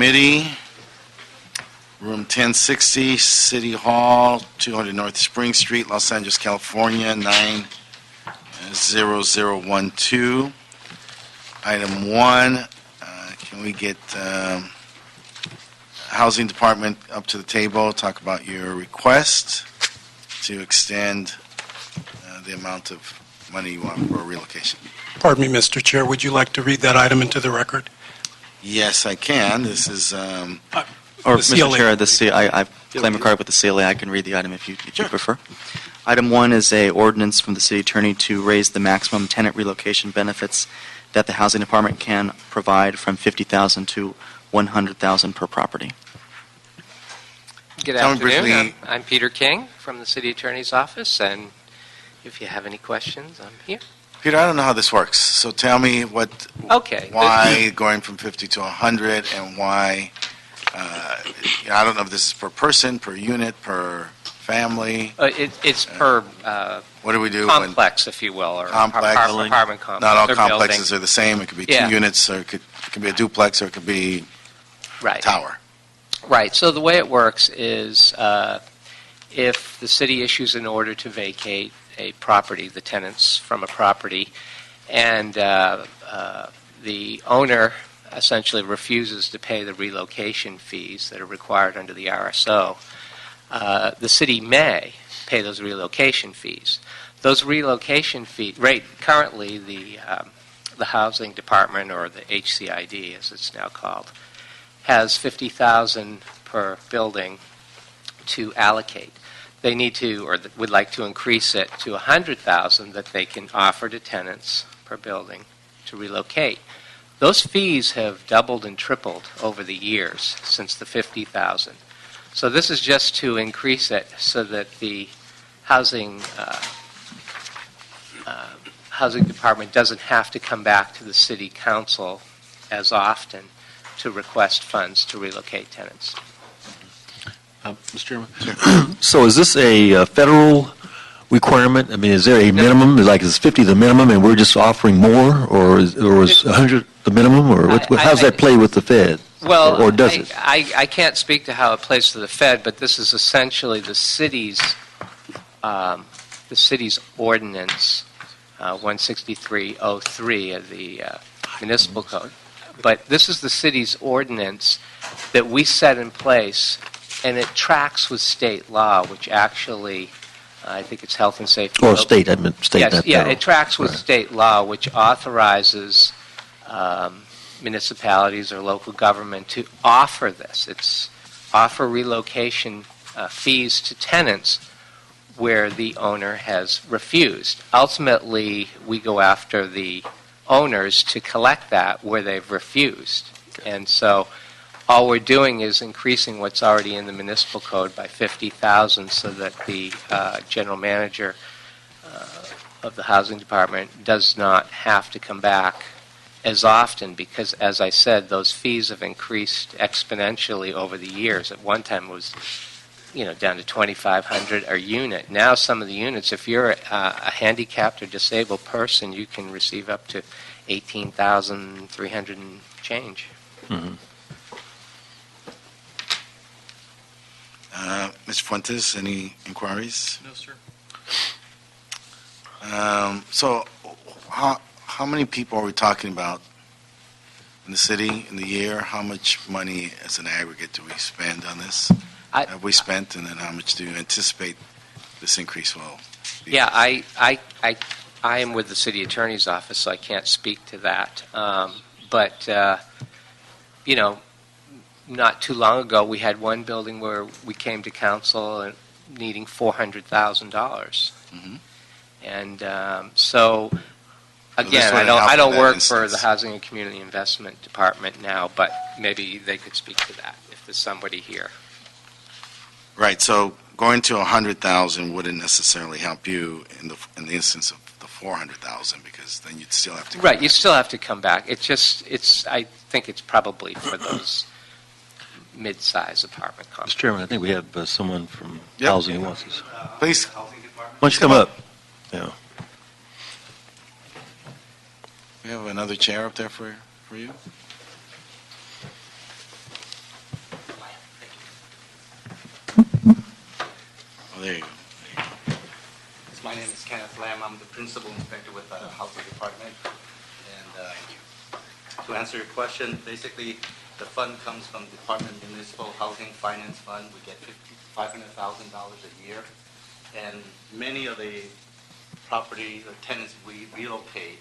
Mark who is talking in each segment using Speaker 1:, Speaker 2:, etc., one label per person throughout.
Speaker 1: committee, room 1060, City Hall, 200 North Spring Street, Los Angeles, California, 90012. Item 1, can we get Housing Department up to the table, talk about your request to extend the amount of money you want for relocation?
Speaker 2: Pardon me, Mr. Chair. Would you like to read that item into the record?
Speaker 1: Yes, I can. This is
Speaker 3: Or,
Speaker 2: The
Speaker 3: Mr.
Speaker 2: CLA.
Speaker 3: Chair, I claim a card with the CLA. I can read the item if you prefer. Item 1 is a ordinance from the city attorney to raise the maximum tenant relocation benefits that the housing department can provide from $50,000 to $100,000 per property.
Speaker 4: Good
Speaker 1: Tell me
Speaker 4: afternoon.
Speaker 1: briefly-
Speaker 4: I'm Peter King from the City Attorney's Office, and if you have any questions, I'm here.
Speaker 1: Peter, I don't know how this works. So tell me
Speaker 4: Okay.
Speaker 1: why going from 50 to 100, and why. I don't know if this is per person, per unit, per family.
Speaker 4: It's per
Speaker 1: What do we do
Speaker 4: complex, if you will, or
Speaker 1: Complex.
Speaker 4: apartment complex.
Speaker 1: Not all
Speaker 4: or
Speaker 1: complexes
Speaker 4: building.
Speaker 1: are the same? It could be
Speaker 4: Yeah.
Speaker 1: 2 units, or it could be a duplex, or it could be
Speaker 4: Right.
Speaker 1: tower.
Speaker 4: Right. So the way it works is if the city issues an order to vacate a property, the tenants from a property, and the owner essentially refuses to pay the relocation fees that are required under the RSO, the city may pay those relocation fees. Those relocation fees, currently the housing department, or the HCID as it's now called, has $50,000 per building to allocate. They need to, or would like to increase it to $100,000 that they can offer to tenants per building to relocate. Those fees have doubled and tripled over the years since the $50,000. So this is just to increase it so that the housing department doesn't have to come back to the city council as often to request funds to relocate tenants.
Speaker 5: Mr. Chairman? So is this a federal requirement? I mean, is there a minimum? Is 50 the minimum and we're just offering more? Or is 100 the minimum? Or how does that play with the Fed?
Speaker 4: Well,
Speaker 5: or does it?
Speaker 4: I can't speak to how it plays to the Fed, but this is essentially the city's ordinance, 16303 of the municipal code. But this is the city's ordinance that we set in place, and it tracks with state law, which actually, I think it's health and safety.
Speaker 5: Or state, I meant state,
Speaker 4: yes,
Speaker 5: not
Speaker 4: yeah,
Speaker 5: federal.
Speaker 4: it tracks with
Speaker 5: Right.
Speaker 4: state law, which authorizes municipalities or local government to offer this. It's offer relocation fees to tenants where the owner has refused. Ultimately, we go after the owners to collect that where they've refused. And so all we're doing is increasing what's already in the municipal code by $50,000 so that the general manager of the housing department does not have to come back as often, because, as I said, those fees have increased exponentially over the years. At one time it was down to $2,500 a unit. Now some of the units, if you're a handicapped or disabled person, you can receive up to $18,300 and change.
Speaker 5: Mm-hmm.
Speaker 1: Mr. Fuentes, any inquiries?
Speaker 2: No, sir.
Speaker 1: So how many people are we talking about in the city in the year? How much money as an aggregate do we spend on this? Have we spent, and then how much do you anticipate this increase will be?
Speaker 4: Yeah, I am with the city attorney's office, so I can't speak to that. But not too long ago, we had one building where we came to council and needing $400,000.
Speaker 1: Mhm.
Speaker 4: And so,
Speaker 1: this
Speaker 4: again,
Speaker 1: would
Speaker 4: I
Speaker 1: help
Speaker 4: don't
Speaker 1: in that
Speaker 4: work for the
Speaker 1: instance.
Speaker 4: Housing and Community Investment Department now, but maybe they could speak to that if there's somebody here.
Speaker 1: Right. So going to 100,000 wouldn't necessarily help you in the instance of the 400,000, because then you'd still have to.
Speaker 4: Right, you still have to come back. I think it's probably for those mid-size apartment
Speaker 5: Mr.
Speaker 4: complexes.
Speaker 5: Chairman, I think we have someone from
Speaker 1: Yep.
Speaker 5: housing who wants this.
Speaker 1: Please.
Speaker 5: Why don't you come up? Yeah.
Speaker 1: We have another chair up there for you. Oh, there you go.
Speaker 6: My name is Kenneth Lamb. I'm the principal inspector with the Housing Department. And to answer your question, basically, the fund comes from Department of Municipal Housing Finance Fund. We get $500,000 a year. And many of the property or tenants we relocate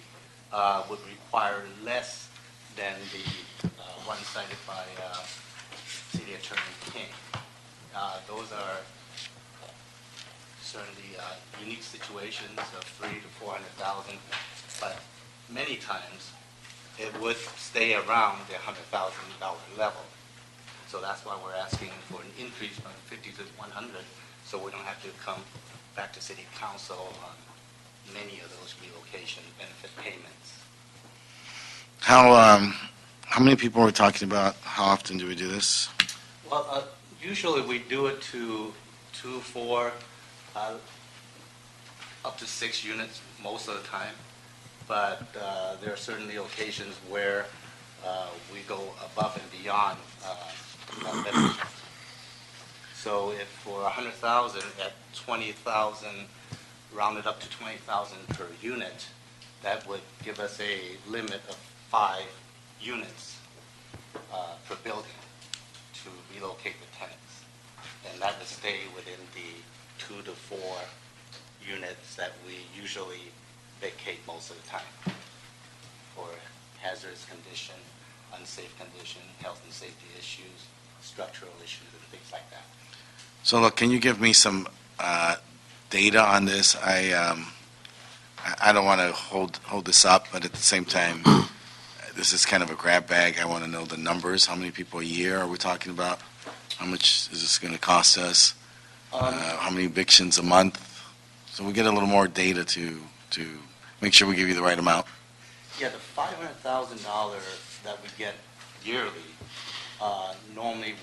Speaker 6: would require less than the one cited by City Attorney King. Those are certainly unique situations of $300,000 to $400,000, but many times it would stay around the $100,000 level. So that's why we're asking for an increase from 50 to 100, so we don't have to come back to City Council on many of those relocation benefit payments.
Speaker 1: How many people are we talking about? How often do we do this?
Speaker 6: Well, usually we do it to 2, 4, up to 6 units most of the time, but there are certainly occasions where we go above and beyond that limit. So if for 100,000 at 20,000, rounded up to 20,000 per unit, that would give us a limit of 5 units per building to relocate the tenants, and that would stay within the 2 to 4 units that we usually vacate most of the time for hazardous condition, unsafe condition, health and safety issues, structural issues, and things like that.
Speaker 1: So look, can you give me some data on this? I don't want to hold this up, but at the same time, this is kind of a grab bag. I want to know the numbers. How many people a year are we talking about? How much is this going to cost us? How many evictions a month? So we get a little more data to make sure we give you the right amount.
Speaker 6: Yeah, the $500,000 that we get yearly, normally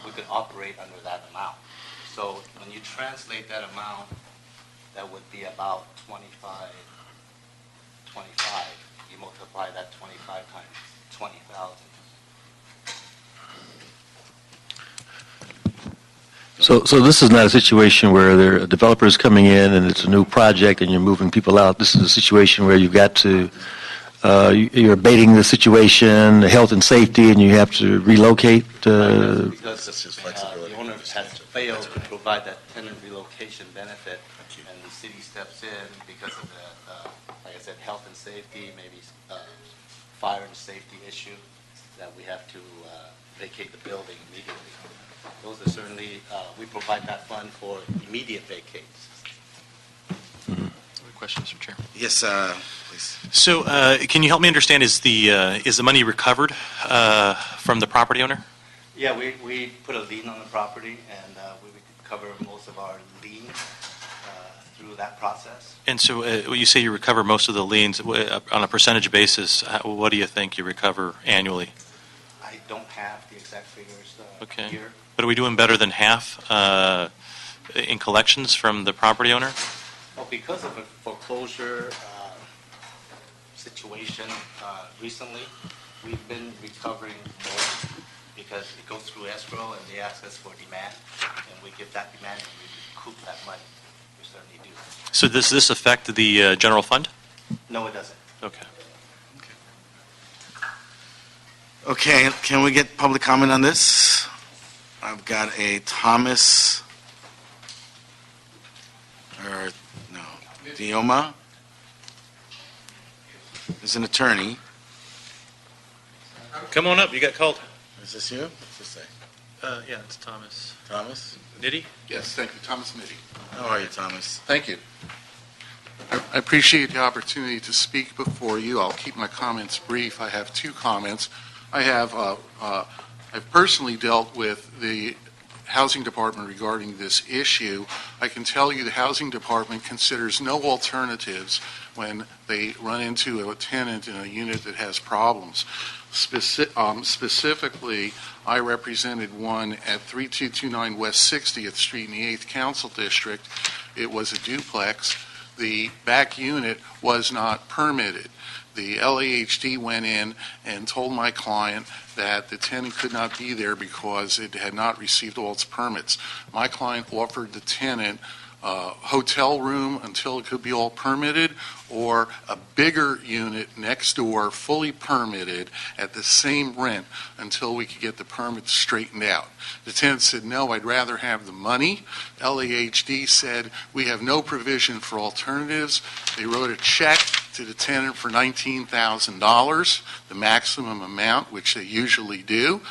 Speaker 6: we could operate under that amount. So when you translate that amount, that would be about 25. You multiply that 25 times 20,000.
Speaker 5: So this is not a situation where there are developers coming in and it's a new project and you're moving people out. This is a situation where you've got to, you're abating the situation, health and safety, and you have to relocate.
Speaker 6: Because the owner has failed to provide that tenant relocation benefit, and the city steps in because of the, like I said, health and safety, maybe fire and safety issue, that we have to vacate the building immediately. Those are certainly, we provide that fund for immediate vacates.
Speaker 7: Question, Mr. Chair.
Speaker 1: Yes, please.
Speaker 7: So, can you help me understand? Is the money recovered from the property owner?
Speaker 6: Yeah, we put a lien on the property, and we recover most of our liens through that process.
Speaker 7: And so, when you say you recover most of the liens on a percentage basis, what do you think you recover annually?
Speaker 6: I don't have the exact figures here.
Speaker 7: But are we doing better than half in collections from the property owner?
Speaker 6: Well, because of a foreclosure situation recently, we've been recovering more because it goes through escrow and they ask us for demand, and we give that demand and we recoup that money. We certainly do.
Speaker 7: So does this affect the general fund?
Speaker 6: No, it doesn't.
Speaker 7: Okay.
Speaker 1: Okay, can we get public comment on this? I've got a Thomas, or no, Dioma. He's an attorney.
Speaker 7: Come on up. You got called.
Speaker 1: Is this you? What's this say?
Speaker 7: Yeah, it's Thomas.
Speaker 1: Thomas?
Speaker 7: Nitty?
Speaker 8: Yes, thank you. Thomas Nitty.
Speaker 1: How are you, Thomas?
Speaker 8: Thank you. I appreciate the opportunity to speak before you. I'll keep my comments brief. I have 2 comments. I've personally dealt with the Housing Department regarding this issue. I can tell you the Housing Department considers no alternatives when they run into a tenant in a unit that has problems. Specifically, I represented one at 3229 West 60th Street in the 8th Council District. It was a duplex. The back unit was not permitted. the LAHD went in and told my client that the tenant could not be there because it had not received all its permits. My client offered the tenant a hotel room until it could be all permitted, or a bigger unit next door, fully permitted, at the same rent until we could get the permits straightened out. The tenant said, no, I'd rather have the money. LAHD said, we have no provision for alternatives. They wrote a check to the tenant for $19,000, the maximum amount, which they usually do,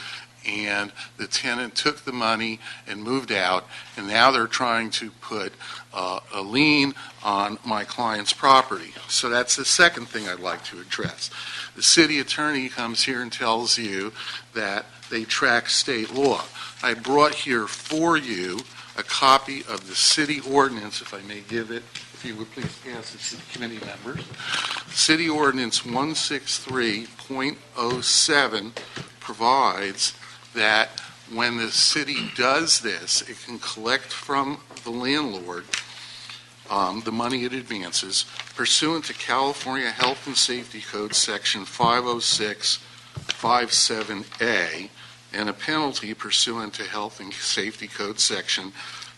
Speaker 8: and the tenant took the money and moved out, and now they're trying to put a lien on my client's property. So that's the second thing I'd like to address. The city attorney comes here and tells you that they track state law. I brought here for you a copy of the city ordinance, if I may give it, if you would please pass it to the committee members. City Ordinance 163.07 provides that when the city does this, it can collect from the landlord the money it advances pursuant to California Health and Safety Code Section 50657A, and a penalty pursuant to Health and Safety Code Section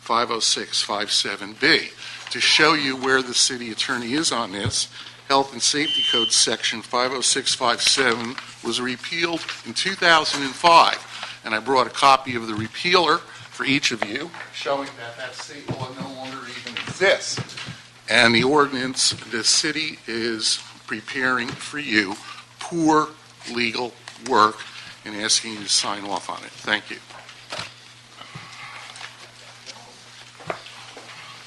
Speaker 8: 50657B. To show you where the city attorney is on this, Health and Safety Code Section 50657 was repealed in 2005. And I brought a copy of the repealer for each of you, showing that that state law no longer even exists. And the ordinance the city is preparing for you, poor legal work, and asking you to sign off on it. Thank you.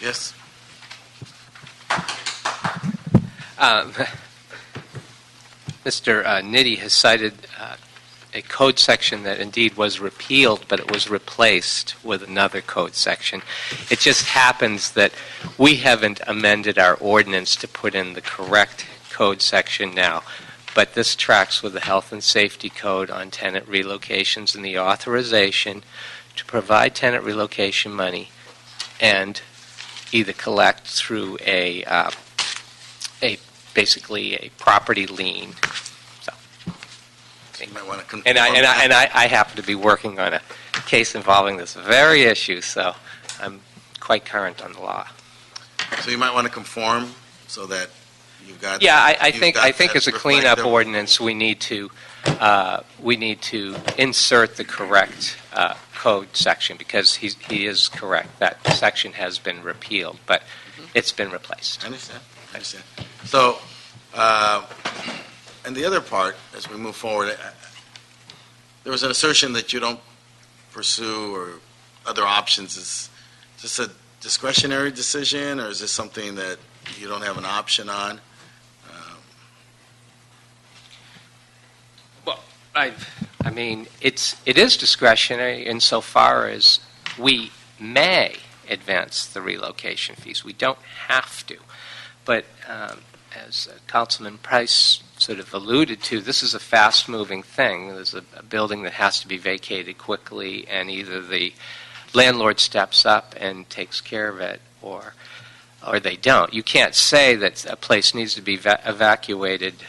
Speaker 1: Yes?
Speaker 4: Mr. Nitti has cited a code section that indeed was repealed, but it was replaced with another code section. It just happens that we haven't amended our ordinance to put in the correct code section now, but this tracks with the Health and Safety Code on tenant relocations and the authorization to provide tenant relocation money and either collect through basically a property lien.
Speaker 1: You might want to confirm
Speaker 4: And I happen to be working on a case involving this very issue, so I'm quite current on the law.
Speaker 1: So you might want to conform so that you've got.
Speaker 4: Yeah, I
Speaker 1: you've
Speaker 4: think
Speaker 1: got
Speaker 4: as a
Speaker 1: that
Speaker 4: cleanup
Speaker 1: reflective.
Speaker 4: ordinance, we need to insert the correct code section, because he is correct. That section has been repealed, but it's been replaced.
Speaker 1: I understand. So, and the other part, as we move forward, there was an assertion that you don't pursue or other options. Is this a discretionary decision, or is this something that you don't have an option on?
Speaker 4: Well, I mean, it is discretionary insofar as we may advance the relocation fees. We don't have to. But as Councilman Price sort of alluded to, this is a fast-moving thing. There's a building that has to be vacated quickly, and either the landlord steps up and takes care of it, or they don't. You can't say that a place needs to be evacuated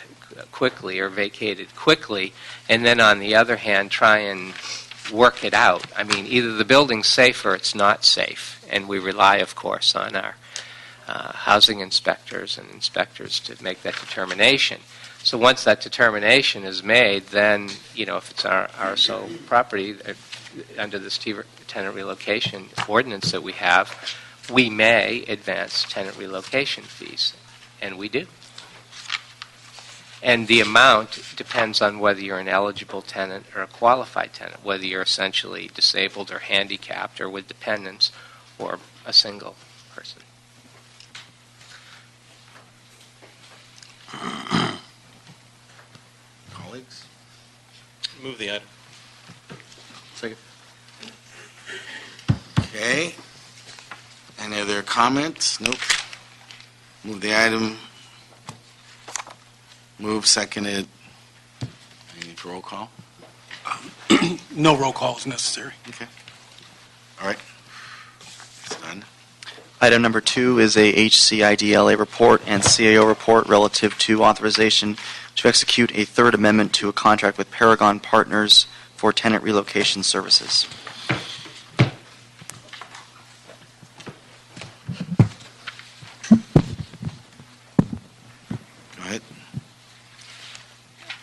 Speaker 4: quickly or vacated quickly, and then on the other hand try and work it out. I mean, either the building's safe or it's not safe, and we rely, of course, on our housing inspectors and inspectors to make that determination. So once that determination is made, then, if it's our RSO property, under this tenant relocation ordinance that we have, we may advance tenant relocation fees, and we do. And the amount depends on whether you're an eligible tenant or a qualified tenant, whether you're essentially disabled or handicapped or with dependents or a single person.
Speaker 1: Colleagues?
Speaker 7: Move the item.
Speaker 1: Second. Okay. Any other comments? Nope. Move the item. Move, seconded. Any need for roll call?
Speaker 2: No roll call is necessary.
Speaker 1: Okay. All right. It's done.
Speaker 3: Item number 2 is a HCIDLA report and CAO report relative to authorization to execute a third amendment to a contract with Paragon Partners for tenant relocation services.
Speaker 1: Go ahead.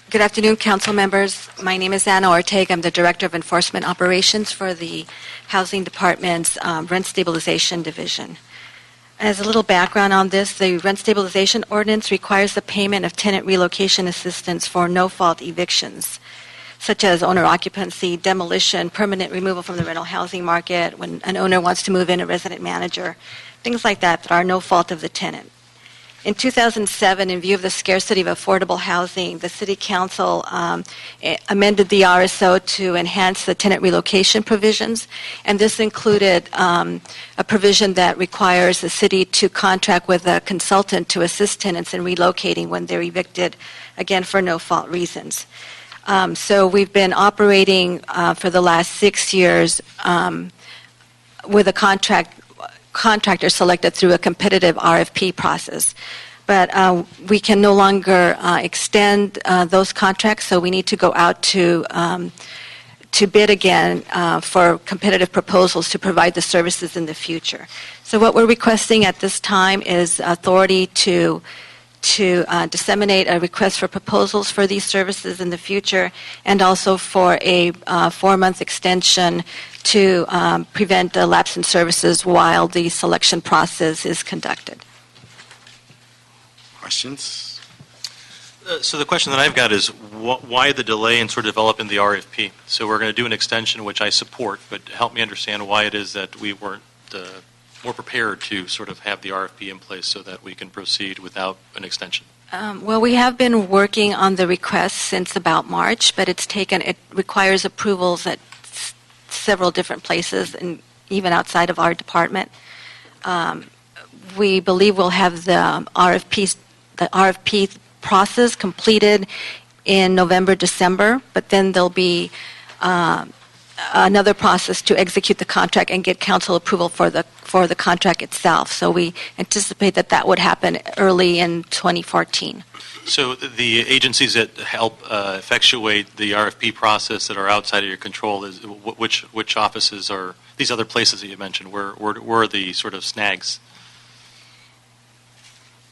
Speaker 9: Good afternoon, council members. My name is Anna Ortega. I'm the Director of Enforcement Operations for the Housing Department's Rent Stabilization Division. As a little background on this, the Rent Stabilization Ordinance requires the payment of tenant relocation assistance for no-fault evictions, such as owner occupancy, demolition, permanent removal from the rental housing market, when an owner wants to move in a resident manager, things like that that are no fault of the tenant. In 2007, in view of the scarcity of affordable housing, the City Council amended the RSO to enhance the tenant relocation provisions, and this included a provision that requires the city to contract with a consultant to assist tenants in relocating when they're evicted, again, for no-fault reasons. So we've been operating for the last 6 years with a contractor selected through a competitive RFP process. But we can no longer extend those contracts, so we need to go out to bid again for competitive proposals to provide the services in the future. So what we're requesting at this time is authority to disseminate a request for proposals for these services in the future, and also for a 4-month extension to prevent a lapse in services while the selection process is conducted.
Speaker 1: Questions?
Speaker 7: So the question that I've got is why the delay in sort of developing the RFP? So we're going to do an extension, which I support, but help me understand why it is that we weren't more prepared to sort of have the RFP in place so that we can proceed without an extension.
Speaker 9: Well, we have been working on the request since about March, but it requires approvals at several different places and even outside of our department. We believe we'll have the RFP process completed in November, December, but then there'll be another process to execute the contract and get council approval for the contract itself. So we anticipate that would happen early in 2014.
Speaker 7: So the agencies that help effectuate the RFP process that are outside of your control, is which offices are these other places that you mentioned? Where are the sort of snags?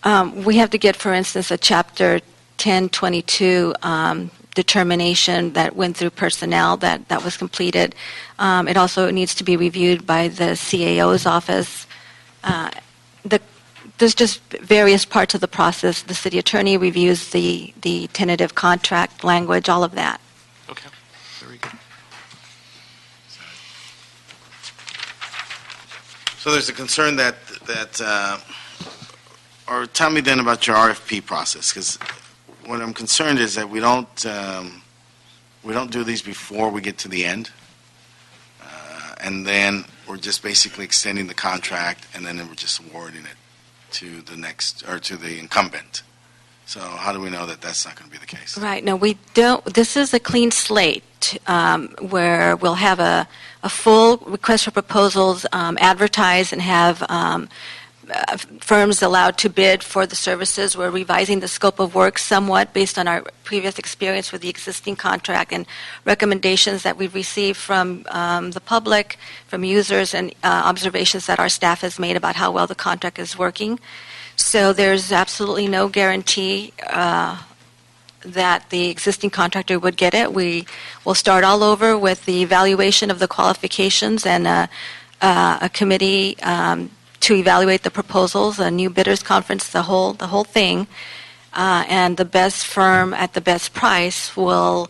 Speaker 9: We have to get, for instance, a Chapter 1022 determination that went through personnel that was completed. It also needs to be reviewed by the CAO's office. There's just various parts of the process. The city attorney reviews the tentative contract language, all of that.
Speaker 7: Okay.
Speaker 1: Very good. So there's a concern that or tell me then about your RFP process, because what I'm concerned is that we don't do these before we get to the end, and then we're just basically extending the contract, and then we're just awarding it to the next, or to the incumbent. So how do we know that that's not going to be the case?
Speaker 9: Right. No, we don't. This is a clean slate where we'll have a full request for proposals advertised and have firms allowed to bid for the services. We're revising the scope of work somewhat based on our previous experience with the existing contract and recommendations that we've received from the public, from users, and observations that our staff has made about how well the contract is working. So there's absolutely no guarantee that the existing contractor would get it. We will start all over with the evaluation of the qualifications and a committee to evaluate the proposals, a new bidders conference, the whole thing, and the best firm at the best price will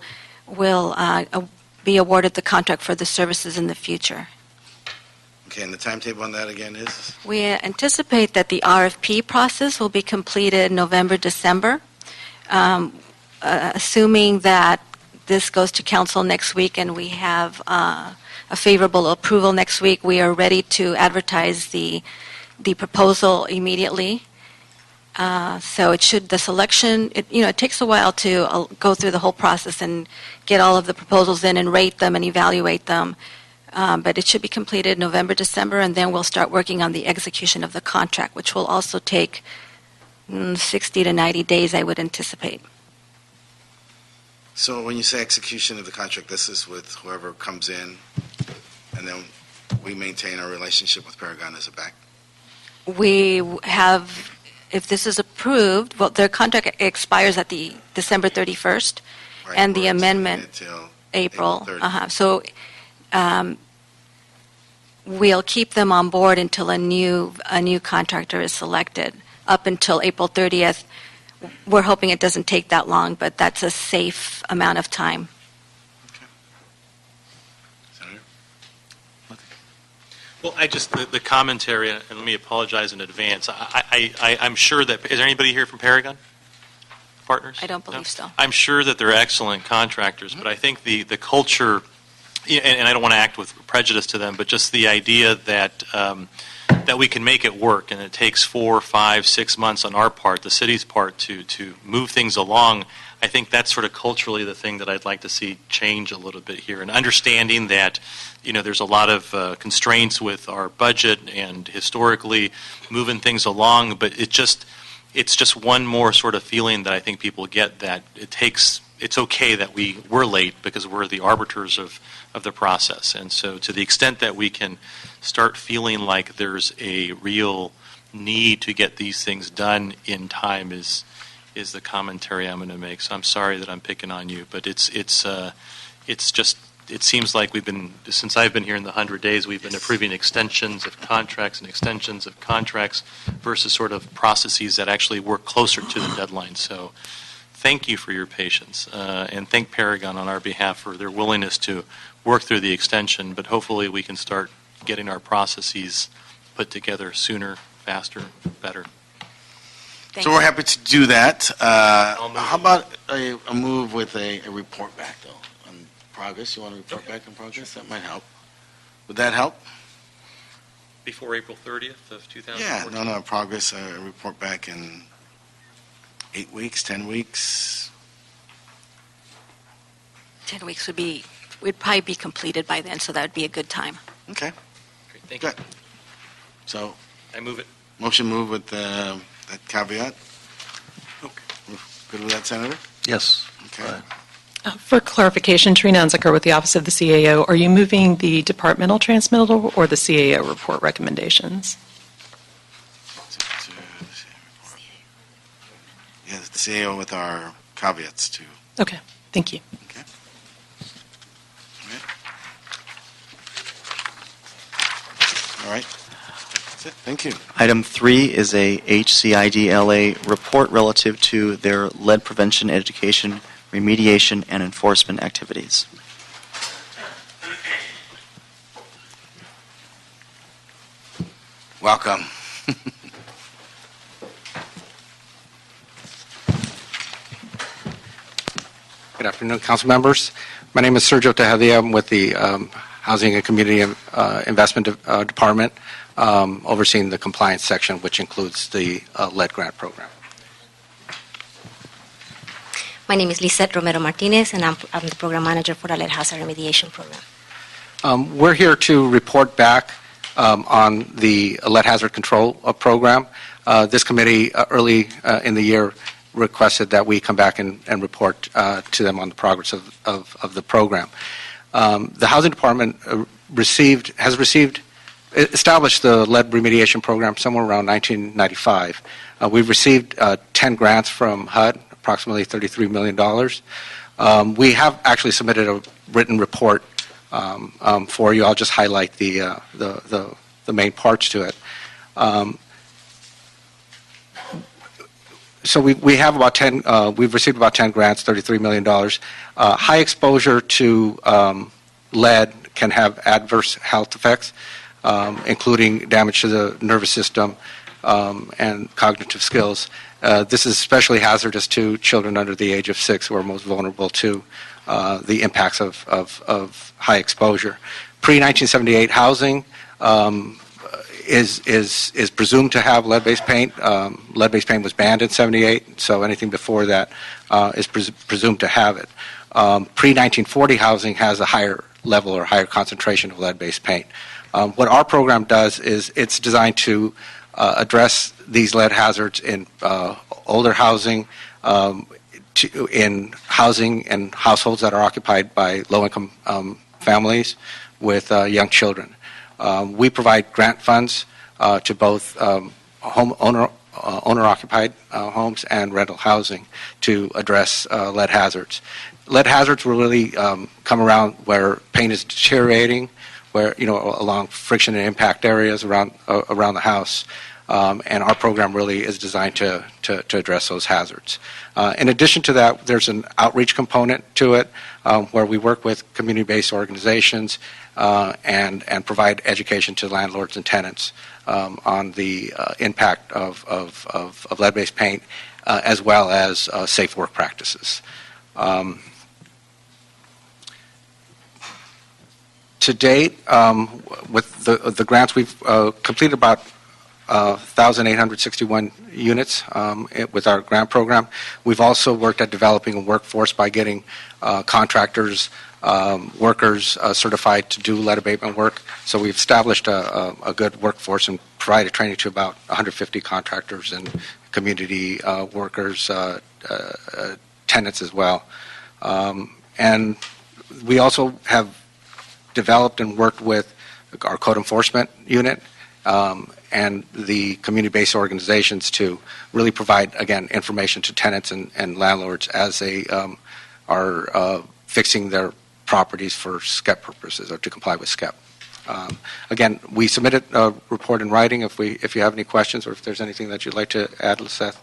Speaker 9: be awarded the contract for the services in the future.
Speaker 1: Okay, and the timetable on that again is?
Speaker 9: We anticipate that the RFP process will be completed November, December, assuming that this goes to council next week and we have a favorable approval next week. We are ready to advertise the proposal immediately. So the selection, it takes a while to go through the whole process and get all of the proposals in and rate them and evaluate them. But it should be completed November, December, and then we'll start working on the execution of the contract, which will also take 60 to 90 days, I would anticipate.
Speaker 1: So when you say execution of the contract, this is with whoever comes in, and then we maintain our relationship with Paragon as a back?
Speaker 9: We have, if this is approved, well, their contract expires at the December 31st,
Speaker 1: Right,
Speaker 9: and the
Speaker 1: or it's
Speaker 9: amendment,
Speaker 1: until
Speaker 9: April.
Speaker 1: 30th.
Speaker 9: So we'll keep them on board until a new contractor is selected, up until April 30th. We're hoping it doesn't take that long, but that's a safe amount of time.
Speaker 1: Senator?
Speaker 7: Well, the commentary, and let me apologize in advance. I'm sure that, is there anybody here from Paragon Partners?
Speaker 9: I don't believe so.
Speaker 7: I'm sure that they're excellent contractors, but I think the culture, and I don't want to act with prejudice to them, but just the idea that that we can make it work, and it takes 4, 5, 6 months on our part, the city's part, to move things along. I think that's sort of culturally the thing that I'd like to see change a little bit here, and understanding that, there's a lot of constraints with our budget and historically moving things along, but it's just one more sort of feeling that I think people get, that it's okay that we're late because we're the arbiters of the process. And so to the extent that we can start feeling like there's a real need to get these things done in time is the commentary I'm going to make. So I'm sorry that I'm picking on you, but it's just, it seems like since I've been here in the 100 days, we've been approving extensions of contracts and extensions of contracts versus sort of processes that actually work closer to the deadline. So thank you for your patience, and thank Paragon on our behalf for their willingness to work through the extension, but hopefully we can start getting our processes put together sooner, faster, better.
Speaker 1: So we're happy to do that. How about a move with a report back, though, on progress? You want to report back on progress? That might help. Would that help?
Speaker 7: Before April 30th of 2014?
Speaker 1: Yeah, no, progress, report back in 8 weeks, 10 weeks?
Speaker 9: 10 weeks would probably be completed by then, so that would be a good time.
Speaker 1: Okay,
Speaker 7: Great, thank
Speaker 1: good.
Speaker 7: you.
Speaker 1: So,
Speaker 7: I move it.
Speaker 1: motion move with that caveat?
Speaker 7: Okay.
Speaker 1: Good with that, Senator?
Speaker 5: Yes.
Speaker 1: Okay.
Speaker 10: For clarification, Trina Unzicker with the Office of the CAO, are you moving the departmental transmittal or the CAO report recommendations?
Speaker 1: Yeah, the CAO with our caveats, too.
Speaker 10: Okay, thank you.
Speaker 1: Okay. All right. That's it. Thank you.
Speaker 3: Item 3 is a HCIDLA report relative to their lead prevention education, remediation, and enforcement activities.
Speaker 1: Welcome.
Speaker 11: Good afternoon, council members. My name is Sergio Tejada. I'm with the Housing and Community Investment Department, overseeing the compliance section, which includes the lead grant program.
Speaker 12: My name is Lisette Romero Martinez, and I'm the program manager for the lead hazard remediation program.
Speaker 11: We're here to report back on the lead hazard control program. This committee early in the year requested that we come back and report to them on the progress of the program. The Housing Department established the lead remediation program somewhere around 1995. We've received 10 grants from HUD, approximately $33 million. We have actually submitted a written report for you. I'll just highlight the main parts to it. So we have about 10. We've received about 10 grants, $33 million. High exposure to lead can have adverse health effects, including damage to the nervous system and cognitive skills. This is especially hazardous to children under the age of 6, who are most vulnerable to the impacts of high exposure. Pre-1978 housing is presumed to have lead-based paint. Lead-based paint was banned in '78, so anything before that is presumed to have it. Pre-1940 housing has a higher level or higher concentration of lead-based paint. What our program does is it's designed to address these lead hazards in older housing, in housing and households that are occupied by low-income families with young children. We provide grant funds to both owner-occupied homes and rental housing to address lead hazards. Lead hazards will really come around where paint is deteriorating, where along friction and impact areas around the house, and our program really is designed to address those hazards. In addition to that, there's an outreach component to it, where we work with community-based organizations and provide education to landlords and tenants on the impact of lead-based paint, as well as safe work practices. To date, with the grants, we've completed about 1,861 units with our grant program. We've also worked at developing a workforce by getting contractors, workers certified to do lead abatement work. So we've established a good workforce and provided training to about 150 contractors and community workers, tenants as well. And we also have developed and worked with our code enforcement unit and the community-based organizations to really provide, again, information to tenants and landlords as they are fixing their properties for SCEP purposes or to comply with SCEP. Again, we submitted a report in writing. If you have any questions or if there's anything that you'd like to add, Lisette,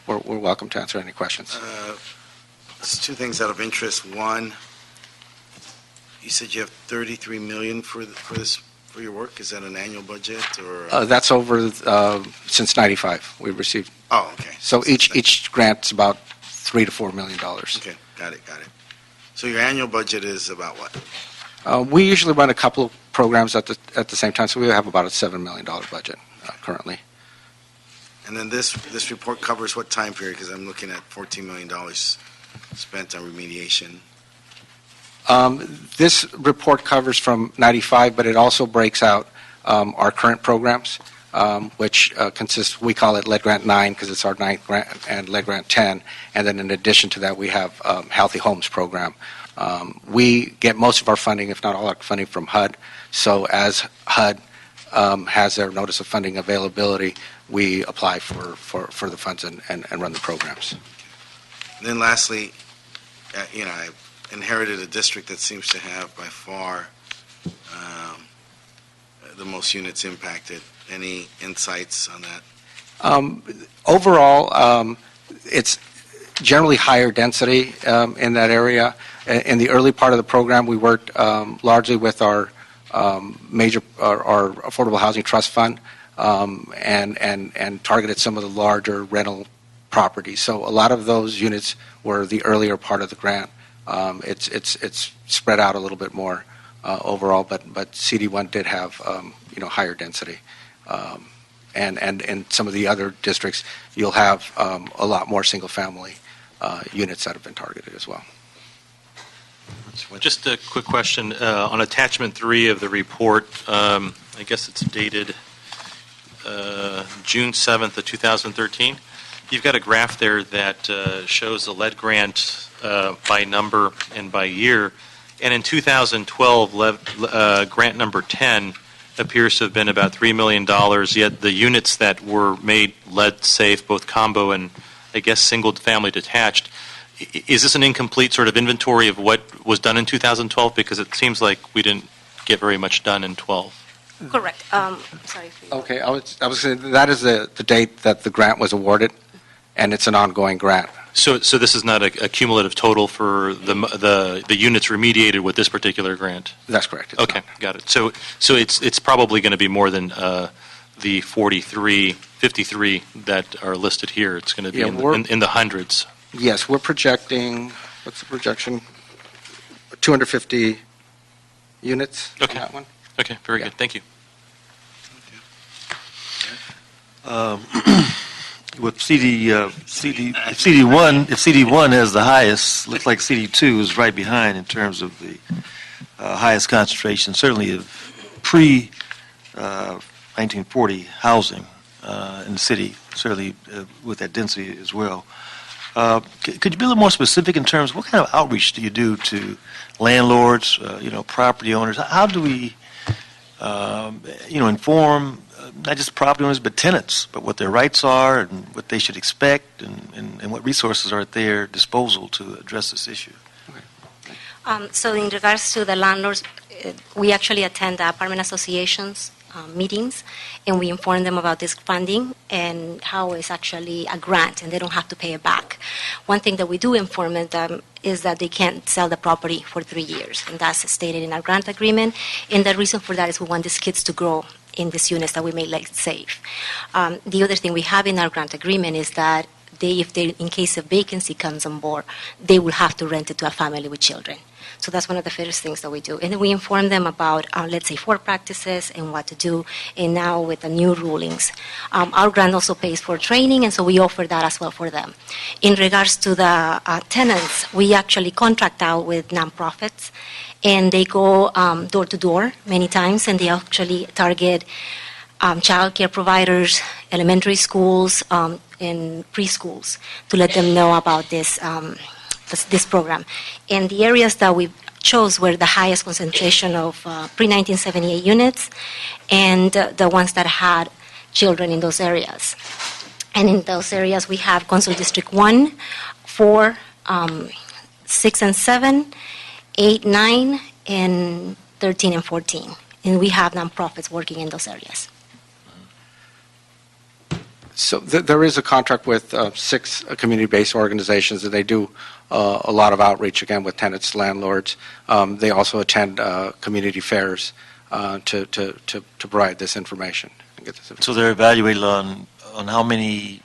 Speaker 11: we're welcome to answer any questions.
Speaker 1: There's two things out of interest. One, you said you have $33 million for your work. Is that an annual budget or?
Speaker 11: That's over since '95. We've received.
Speaker 1: Oh, okay.
Speaker 11: So each grant's about $3 to $4 million.
Speaker 1: Okay, got it. So your annual budget is about what?
Speaker 11: We usually run a couple of programs at the same time, so we have about a $7 million budget currently.
Speaker 1: And then this report covers what time period? Because I'm looking at $14 million spent on remediation.
Speaker 11: This report covers from '95, but it also breaks out our current programs, which consists, we call it Lead Grant 9 because it's our 9th grant, and Lead Grant 10. And then in addition to that, we have Healthy Homes program. We get most of our funding, if not all our funding, from HUD. So as HUD has their notice of funding availability, we apply for the funds and run the programs.
Speaker 1: And then lastly, I inherited a district that seems to have by far the most units impacted. Any insights on that?
Speaker 11: Overall, it's generally higher density in that area. In the early part of the program, we worked largely with our Affordable Housing Trust Fund and targeted some of the larger rental properties. So a lot of those units were the earlier part of the grant. It's spread out a little bit more overall, but CD1 did have higher density, and in some of the other districts, you'll have a lot more single-family units that have been targeted as well.
Speaker 7: Just a quick question on attachment 3 of the report. I guess it's dated June 7th of 2013. You've got a graph there that shows the lead grant by number and by year. And in 2012, grant number 10 appears to have been about $3 million, yet the units that were made lead safe, both combo and I guess single-family detached, is this an incomplete sort of inventory of what was done in 2012? Because it seems like we didn't get very much done in 12.
Speaker 12: Correct. Sorry.
Speaker 11: Okay, I was saying that is the date that the grant was awarded, and it's an ongoing grant.
Speaker 7: So this is not a cumulative total for the units remediated with this particular grant?
Speaker 11: That's correct.
Speaker 7: Okay, got it. So it's probably going to be more than the 53 that are listed here. It's going to be in the hundreds.
Speaker 11: Yes, we're projecting, what's the projection? 250 units on that one.
Speaker 7: Okay, very good. Thank you.
Speaker 5: With CD1, if CD1 has the highest, looks like CD2 is right behind in terms of the highest concentration, certainly of pre-1940 housing in the city, certainly with that density as well. Could you be a little more specific in terms of what kind of outreach do you do to landlords, property owners? How do we, inform not just property owners but tenants, but what their rights are and what they should expect and what resources are at their disposal to address this issue?
Speaker 12: So in regards to the landlords, we actually attend the apartment associations meetings, and we inform them about this funding and how it's actually a grant and they don't have to pay it back. One thing that we do inform them is that they can't sell the property for 3 years, and that's stated in our grant agreement. And the reason for that is we want these kids to grow in these units that we made like safe. The other thing we have in our grant agreement is that in case a vacancy comes on board, they will have to rent it to a family with children. So that's one of the first things that we do. And then we inform them about, let's say, 4 practices and what to do, and now with the new rulings. Our grant also pays for training, and so we offer that as well for them. In regards to the tenants, we actually contract out with nonprofits, and they go door to door many times, and they actually target child care providers, elementary schools, and preschools to let them know about this program. And the areas that we chose were the highest concentration of pre-1978 units and the ones that had children in those areas. And in those areas we have Council District 1, 4, 6 and 7, 8, 9, and 13 and 14. And we have nonprofits working in those areas.
Speaker 11: So there is a contract with 6 community-based organizations that they do a lot of outreach, again, with tenants, landlords. They also attend community fairs to provide this information. And get this information.
Speaker 5: So they're evaluated on how many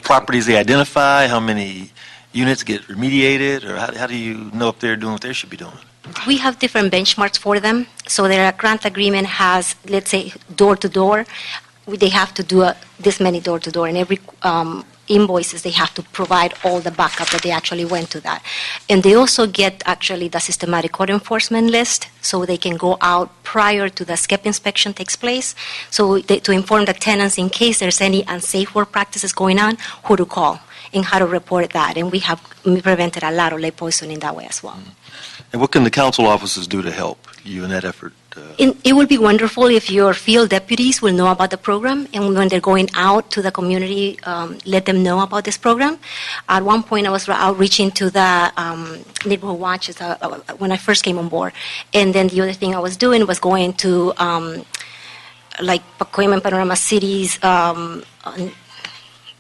Speaker 5: properties they identify, how many units get remediated, or how do you know if they're doing what they should be doing?
Speaker 12: We have different benchmarks for them. So their grant agreement has, let's say, door-to-door. They have to do this many door-to-door, and every invoices they have to provide all the backup that they actually went to that. And they also get actually the systematic code enforcement list, so they can go out prior to the SCEP inspection takes place, so to inform the tenants in case there's any unsafe work practices going on, who to call and how to report that. And we have prevented a lot of lead poisoning that way as well.
Speaker 5: And what can the council offices do to help you in that effort?
Speaker 12: It would be wonderful if your field deputies will know about the program, and when they're going out to the community, let them know about this program. At one point, I was outreaching to the neighborhood watches when I first came on board, and then the other thing I was doing was going to like Pacoima and Panorama Cities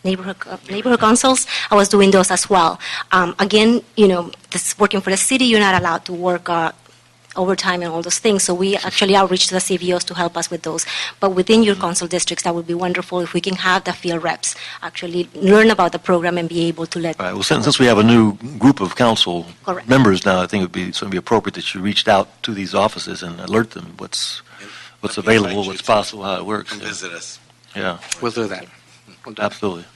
Speaker 12: neighborhood councils. I was doing those as well. Again, this working for the city, you're not allowed to work overtime and all those things. So we actually outreach to the CVOs to help us with those. But within your council districts, that would be wonderful if we can have the field reps actually learn about the program and be able to let.
Speaker 5: Right. Well, since we have a new group of council
Speaker 12: Correct.
Speaker 5: members now, I think it would be appropriate that you reached out to these offices and alert them what's available, what's possible, how it works.
Speaker 1: Come visit us.
Speaker 5: Yeah,
Speaker 11: We'll do that. We'll do that.
Speaker 5: absolutely.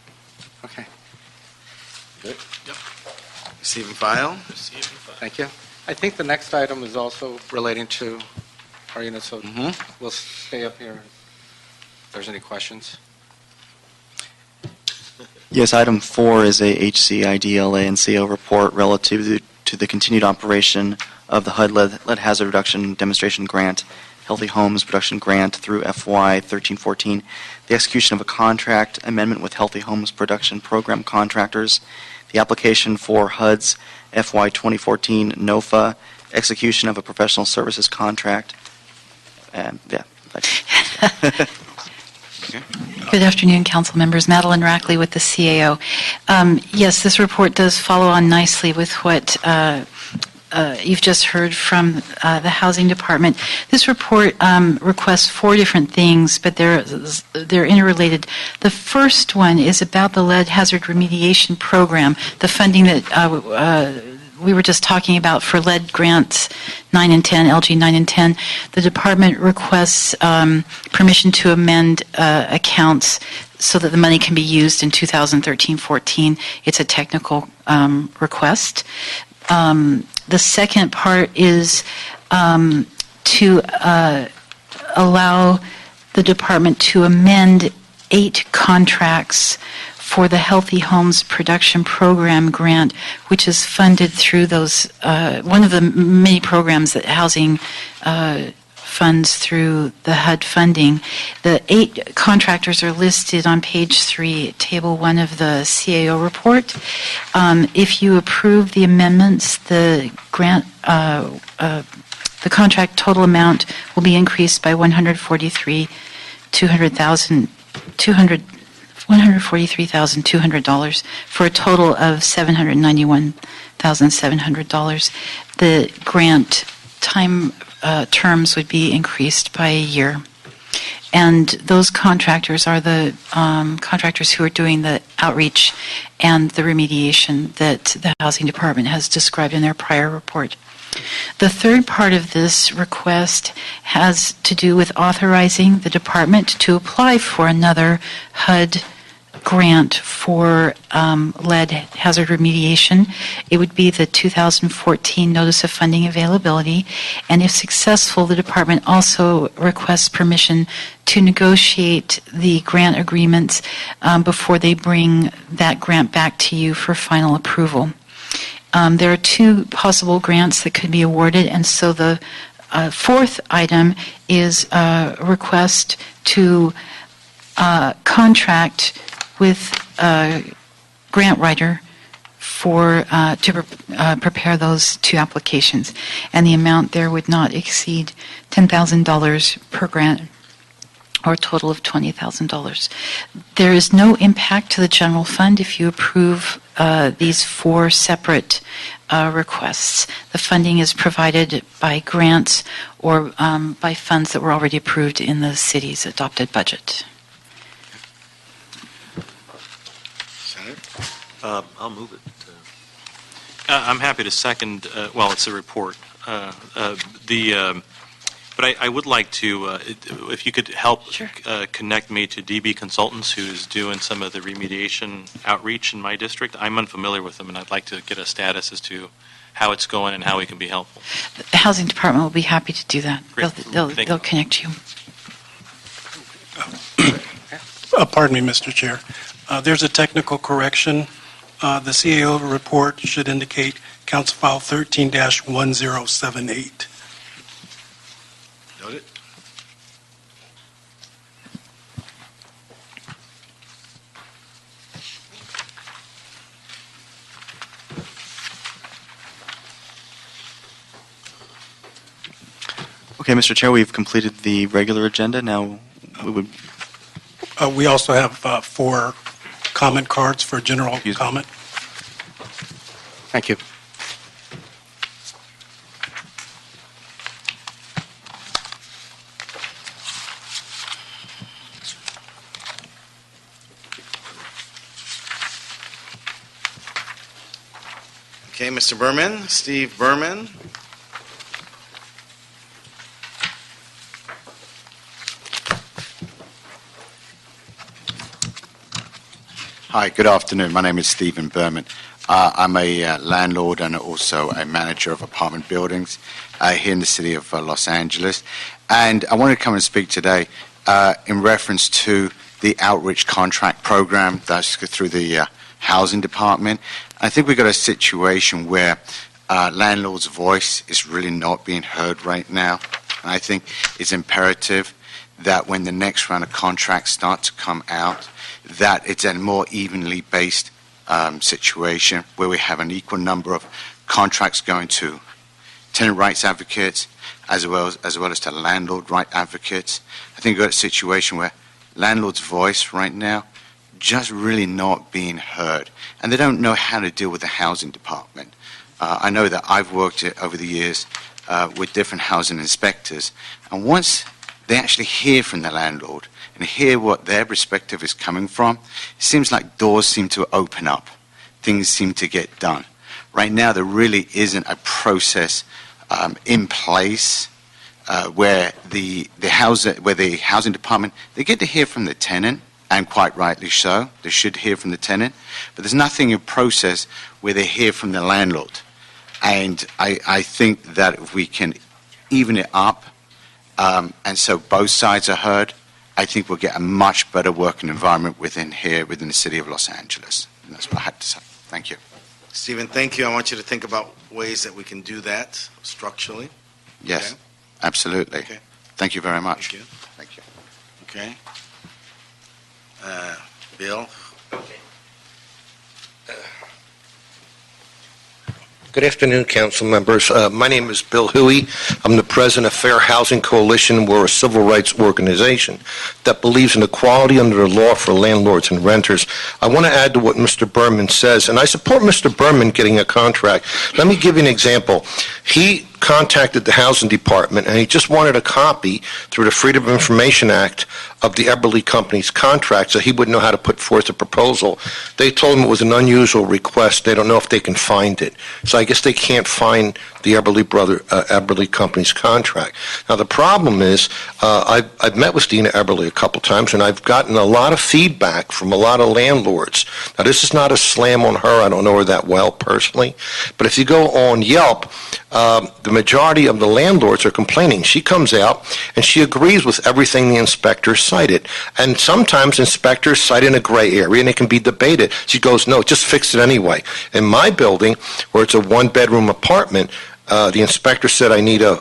Speaker 11: Okay.
Speaker 1: Good. Yep. Receive and file.
Speaker 11: Thank you. I think the next item is also relating to our unit, so we'll stay up here if there's any questions.
Speaker 3: Yes, item 4 is a HCIDLA and CO report relative to the continued operation of the HUD lead hazard reduction demonstration grant, Healthy Homes Production Grant through FY 13-14, the execution of a contract amendment with Healthy Homes Production Program contractors, the application for HUD's FY 2014 NOFA, execution of a professional services contract. Okay.
Speaker 13: Good afternoon, council members. Madeline Rackley with the CAO. Yes, this report does follow on nicely with what you've just heard from the Housing Department. This report requests 4 different things, but they're interrelated. The first one is about the lead hazard remediation program, the funding that we were just talking about for lead grants 9 and 10, LG 9 and 10. The department requests permission to amend accounts so that the money can be used in 2013-14. It's a technical request. The second part is to allow the department to amend 8 contracts for the Healthy Homes Production Program grant, which is funded through those, one of the many programs that housing funds through the HUD funding. The 8 contractors are listed on page 3, table 1 of the CAO report. If you approve the amendments, the grant, the contract total amount will be increased by $143,200 for a total of $791,700. The grant time terms would be increased by a year. And those contractors are the contractors who are doing the outreach and the remediation that the Housing Department has described in their prior report. The third part of this request has to do with authorizing the department to apply for another HUD grant for lead hazard remediation. It would be the 2014 Notice of Funding Availability, and if successful, the department also requests permission to negotiate the grant agreements before they bring that grant back to you for final approval. There are 2 possible grants that could be awarded, and so the fourth item is a request to contract with a grant writer for to prepare those 2 applications, and the amount there would not exceed $10,000 per grant, or a total of $20,000. There is no impact to the general fund if you approve these 4 separate requests. The funding is provided by grants or by funds that were already approved in the city's adopted budget.
Speaker 5: I'll move it.
Speaker 7: I'm happy to second, well, it's a report. But I would like to, if you could help connect me to DB Consultants, who's doing some of the remediation outreach in my district. I'm unfamiliar with them, and I'd like to get a status as to how it's going and how we can be helpful.
Speaker 13: The Housing Department will be happy to do that.
Speaker 7: Great.
Speaker 13: They'll connect you.
Speaker 2: Pardon me, Mr. Chair. There's a technical correction. The CAO report should indicate Council File 13-1078.
Speaker 1: Noted.
Speaker 3: Okay, Mr. Chair, we've completed the regular agenda. Now we would...
Speaker 2: We also have 4 comment cards for general comment.
Speaker 11: Thank you.
Speaker 1: Okay, Mr. Berman, Steve Berman.
Speaker 14: Hi, good afternoon. My name is Stephen Berman. I'm a landlord and also a manager of apartment buildings here in the city of Los Angeles. And I wanted to come and speak today in reference to the outreach contract program that's through the Housing Department. I think we've got a situation where landlord's voice is really not being heard right now. And I think it's imperative that when the next round of contracts start to come out, that it's a more evenly based situation where we have an equal number of contracts going to tenant rights advocates as well as to landlord right advocates. I think we've got a situation where landlord's voice right now just really not being heard, and they don't know how to deal with the Housing Department. I know that I've worked over the years with different housing inspectors, and once they actually hear from the landlord and hear what their perspective is coming from, it seems like doors seem to open up. Things seem to get done. Right now, there really isn't a process in place where the Housing Department, they get to hear from the tenant, and quite rightly so. They should hear from the tenant. But there's nothing in process where they hear from the landlord. And I think that if we can even it up, and so both sides are heard, I think we'll get a much better working environment within the city of Los Angeles. And that's what I had to say. Thank you.
Speaker 1: Stephen, thank you. I want you to think about ways that we can do that structurally.
Speaker 14: Yes,
Speaker 1: Okay.
Speaker 14: absolutely.
Speaker 1: Okay.
Speaker 14: Thank you very much.
Speaker 1: Thank you.
Speaker 14: Thank you.
Speaker 1: Okay. Bill?
Speaker 15: Good afternoon, council members. My name is Bill Huey. I'm the president of Fair Housing Coalition. We're a civil rights organization that believes in equality under the law for landlords and renters. I want to add to what Mr. Berman says, and I support Mr. Berman getting a contract. Let me give you an example. He contacted the housing department, and he just wanted a copy through the Freedom of Information Act of the Eberly Company's contract so he would know how to put forth a proposal. They told him it was an unusual request. They don't know if they can find it. So I guess they can't find the Eberly Company's contract. Now, the problem is I've met with Dina Eberly a couple times, and I've gotten a lot of feedback from a lot of landlords. Now, this is not a slam on her. I don't know her that well personally. But if you go on Yelp, the majority of the landlords are complaining. She comes out and she agrees with everything the inspectors cited. And sometimes inspectors cite in a gray area and it can be debated. She goes, no, just fix it anyway. In my building, where it's a one-bedroom apartment, the inspector said I need a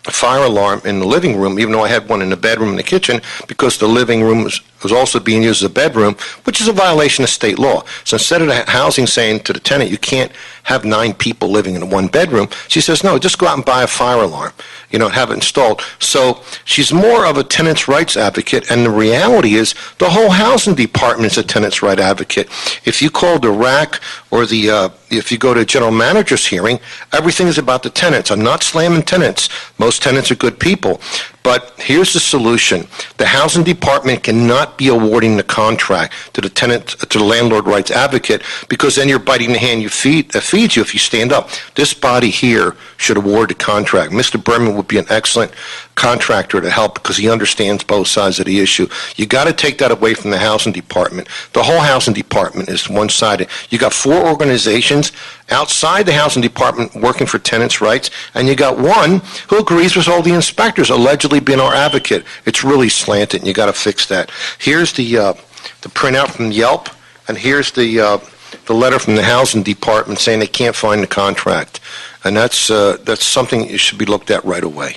Speaker 15: fire alarm in the living room, even though I had one in the bedroom and the kitchen, because the living room was also being used as a bedroom, which is a violation of state law. So instead of the housing saying to the tenant, you can't have 9 people living in one bedroom, she says, no, just go out and buy a fire alarm, and have it installed. So she's more of a tenants' rights advocate, and the reality is the whole housing department is a tenants' right advocate. If you call the RAC or if you go to a general manager's hearing, everything is about the tenants. I'm not slamming tenants. Most tenants are good people. But here's the solution. The housing department cannot be awarding the contract to the landlord rights advocate, because then you're biting the hand that feeds you if you stand up. This body here should award the contract. Mr. Berman would be an excellent contractor to help because he understands both sides of the issue. You got to take that away from the housing department. The whole housing department is one-sided. You got 4 organizations outside the housing department working for tenants' rights, and you got one who agrees with all the inspectors, allegedly being our advocate. It's really slanted, and you got to fix that. Here's the printout from Yelp, and here's the letter from the housing department saying they can't find the contract, and that's something that should be looked at right away.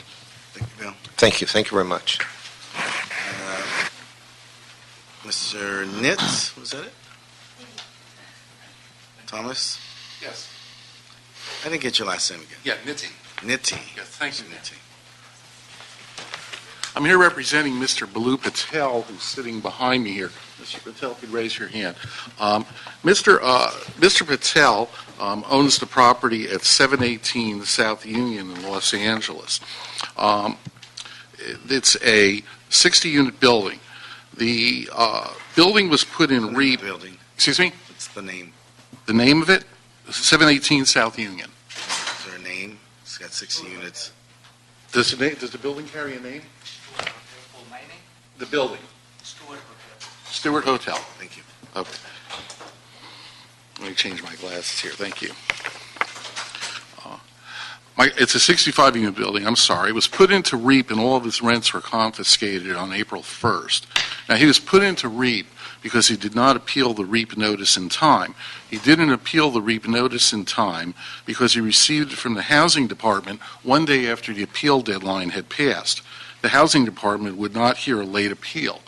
Speaker 1: Thank you, Bill.
Speaker 15: Thank you. Thank you very much.
Speaker 1: Mr. Nitz, was that it? Thomas?
Speaker 8: Yes.
Speaker 1: I didn't get your last name again.
Speaker 8: Yeah, Nitty.
Speaker 1: Nitty.
Speaker 8: Yes, thank you, Nitty. I'm here representing Mr. Balu Patel, who's sitting behind me here. Mr. Patel, could raise your hand. Mr. Patel owns the property at 718 South Union in Los Angeles. It's a 60-unit building. The building was put in REAP.
Speaker 1: Building.
Speaker 8: Excuse me?
Speaker 1: What's the name?
Speaker 8: The name of it? 718 South Union.
Speaker 1: Is there a name? It's got 60 units.
Speaker 8: Does the building carry a name? The building. Stewart Hotel.
Speaker 1: Thank you.
Speaker 8: Okay. Let me change my glasses here. Thank you. It's a 65-unit building. I'm sorry. It was put into REAP, and all of his rents were confiscated on April 1st. Now, he was put into REAP because he did not appeal the REAP notice in time. He didn't appeal the REAP notice in time because he received it from the Housing Department one day after the appeal deadline had passed. The Housing Department would not hear a late appeal.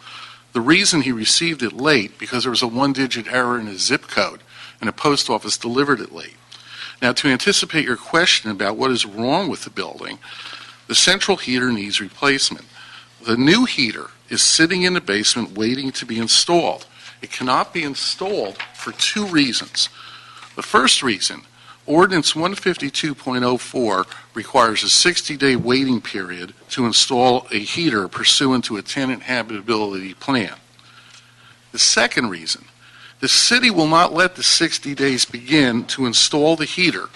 Speaker 8: The reason he received it late, because there was a 1-digit error in his zip code, and the post office delivered it late. Now, to anticipate your question about what is wrong with the building, the central heater needs replacement. The new heater is sitting in the basement waiting to be installed. It cannot be installed for 2 reasons. The first reason, Ordinance 152.04 requires a 60-day waiting period to install a heater pursuant to a tenant habitability plan. The second reason, the city will not let the 60 days begin to install the heater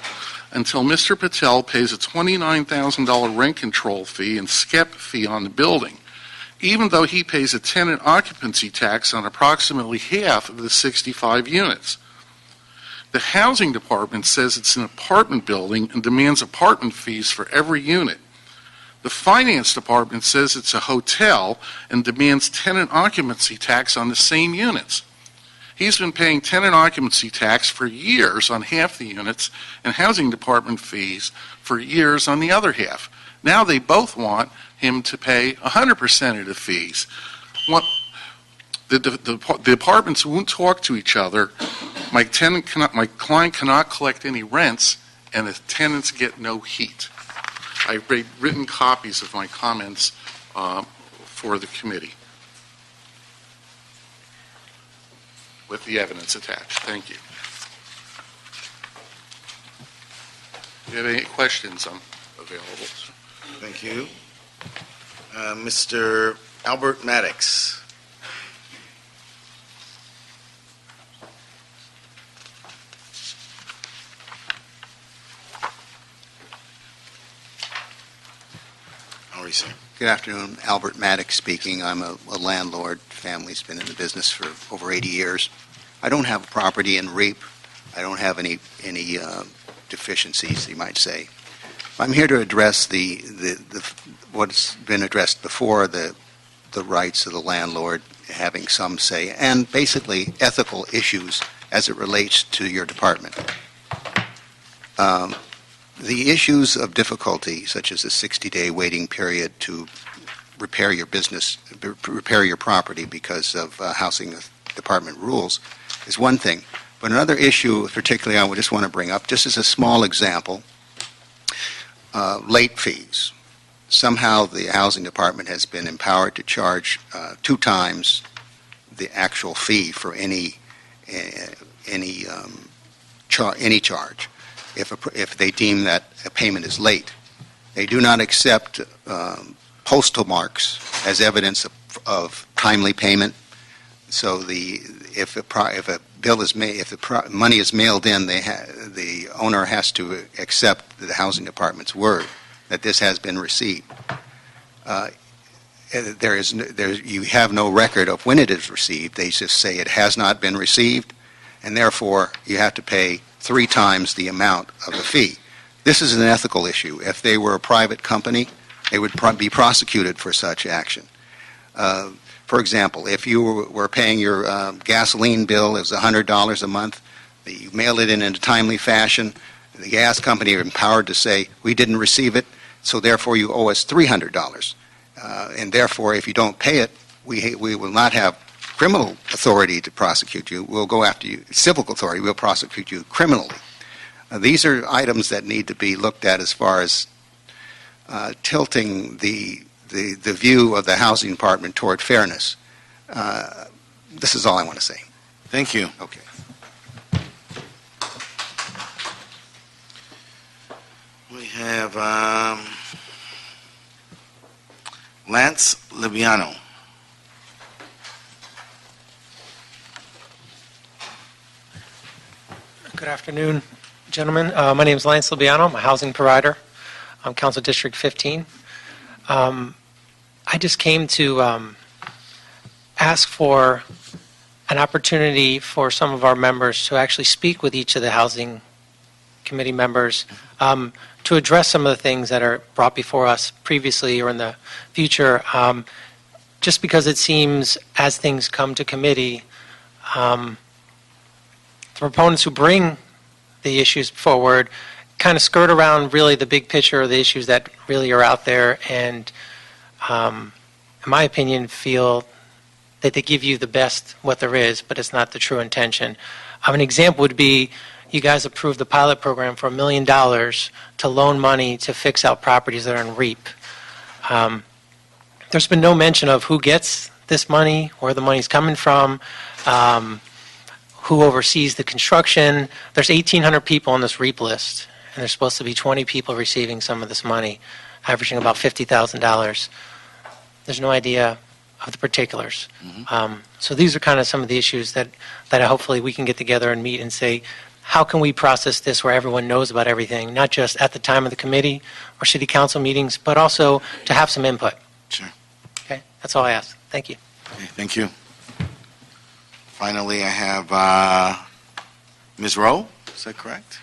Speaker 8: until Mr. Patel pays a $29,000 rent control fee and SCEP fee on the building, even though he pays a tenant occupancy tax on approximately half of the 65 units. The Housing Department says it's an apartment building and demands apartment fees for every unit. The finance department says it's a hotel and demands tenant occupancy tax on the same units. He's been paying tenant occupancy tax for years on half the units and housing department fees for years on the other half. Now they both want him to pay 100% of the fees. The departments won't talk to each other. My client cannot collect any rents, and the tenants get no heat. I've made written copies of my comments for the committee with the evidence attached. Thank you. If you have any questions, I'm available.
Speaker 1: Thank you. Mr. Albert Maddox. How are you, sir?
Speaker 16: Good afternoon. Albert Maddox speaking. I'm a landlord. Family's been in the business for over 80 years. I don't have a property in REAP. I don't have any deficiencies, you might say. I'm here to address what's been addressed before, the rights of the landlord having some say, and basically ethical issues as it relates to your department. The issues of difficulty, such as a 60-day waiting period to repair your property because of housing department rules, is one thing. But another issue, particularly, I just want to bring up, just as a small example, late fees. Somehow the housing department has been empowered to charge 2 times the actual fee for any charge if they deem that a payment is late. They do not accept postal marks as evidence of timely payment. So if a bill is made, if the money is mailed in, the owner has to accept the housing department's word that this has been received. You have no record of when it is received. They just say it has not been received, and therefore you have to pay 3 times the amount of the fee. This is an ethical issue. If they were a private company, they would be prosecuted for such action. For example, if you were paying your gasoline bill, it was $100 a month, you mail it in a timely fashion, the gas company are empowered to say, we didn't receive it, so therefore you owe us $300. And therefore, if you don't pay it, we will not have criminal authority to prosecute you. We'll go after you. Civil authority will prosecute you criminally. These are items that need to be looked at as far as tilting the view of the housing department toward fairness. This is all I want to say.
Speaker 1: Thank you.
Speaker 16: Okay.
Speaker 1: We have Lance Libiano.
Speaker 17: Good afternoon, gentlemen. My name is Lance Libiano. I'm a housing provider. I'm Council District 15. I just came to ask for an opportunity for some of our members to actually speak with each of the housing committee members to address some of the things that are brought before us previously or in the future, just because it seems as things come to committee, the proponents who bring the issues forward kind of skirt around really the big picture of the issues that really are out there and, in my opinion, feel that they give you the best what there is, but it's not the true intention. An example would be you guys approved the pilot program for $1 million to loan money to fix out properties that are in REAP. There's been no mention of who gets this money, where the money's coming from, who oversees the construction. There's 1,800 people on this REAP list, and there's supposed to be 20 people receiving some of this money, averaging about $50,000. There's no idea of the particulars. So these are kind of some of the issues that hopefully we can get together and meet and say, how can we process this where everyone knows about everything, not just at the time of the committee or city council meetings, but also to have some input.
Speaker 1: Sure.
Speaker 17: Okay, that's all I ask. Thank you.
Speaker 1: Okay, thank you. Finally, I have Ms. Rowe. Is that correct?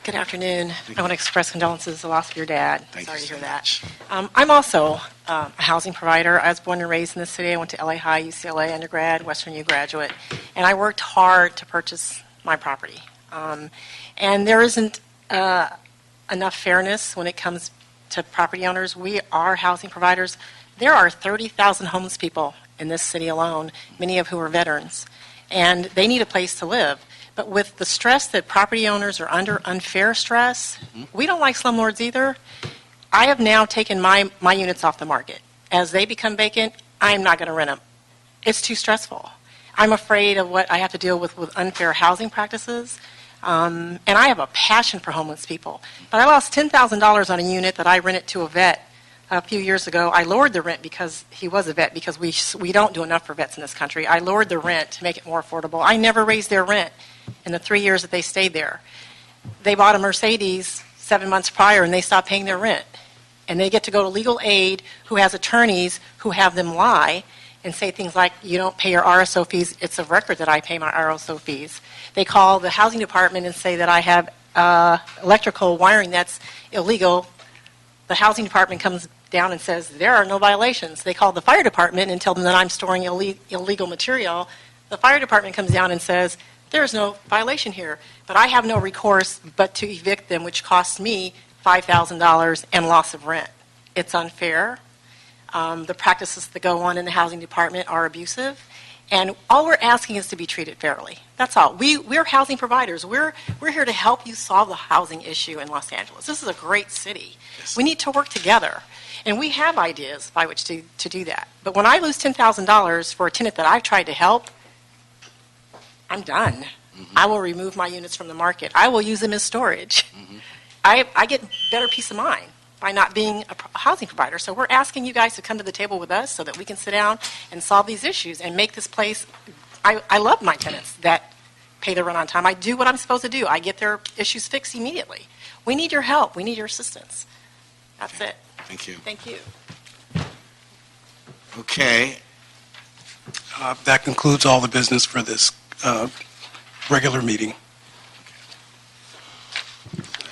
Speaker 18: Good afternoon. I want to express condolences to the loss of your dad.
Speaker 1: Thank
Speaker 18: Sorry
Speaker 1: you
Speaker 18: to hear
Speaker 1: so
Speaker 18: that.
Speaker 1: much.
Speaker 18: I'm also a housing provider. I was born and raised in the city. I went to LA High, UCLA undergrad, Western U graduate, and I worked hard to purchase my property. And there isn't enough fairness when it comes to property owners. We are housing providers. There are 30,000 homeless people in this city alone, many of who are veterans, and they need a place to live. But with the stress that property owners are under, unfair stress, we don't like slumlords either. I have now taken my units off the market. As they become vacant, I'm not going to rent them. It's too stressful. I'm afraid of what I have to deal with unfair housing practices. And I have a passion for homeless people. But I lost $10,000 on a unit that I rented to a vet a few years ago. I lowered the rent because he was a vet, because we don't do enough for vets in this country. I lowered the rent to make it more affordable. I never raised their rent in the 3 years that they stayed there. They bought a Mercedes 7 months prior and they stopped paying their rent. And they get to go to legal aid, who has attorneys who have them lie and say things like, you don't pay your RSO fees. It's a record that I pay my RSO fees. They call the housing department and say that I have electrical wiring that's illegal. The housing department comes down and says there are no violations. They call the fire department and tell them that I'm storing illegal material. The fire department comes down and says there is no violation here, but I have no recourse but to evict them, which costs me $5,000 and loss of rent. It's unfair. The practices that go on in the housing department are abusive, and all we're asking is to be treated fairly. That's all. We're housing providers. We're here to help you solve the housing issue in Los Angeles. This is a great city. Yes. We need to work together, and we have ideas by which to do that. But when I lose $10,000 for a tenant that I've tried to help, I'm done. I will remove my units from the market. I will use them as storage. I get better peace of mind by not being a housing provider. So we're asking you guys to come to the table with us so that we can sit down and solve these issues and make this place. I love my tenants that pay their rent on time. I do what I'm supposed to do. I get their issues fixed immediately. We need your help. We need your assistance. That's it.
Speaker 1: Thank you.
Speaker 18: Thank you.
Speaker 1: Okay.
Speaker 2: That concludes all the business for this regular meeting.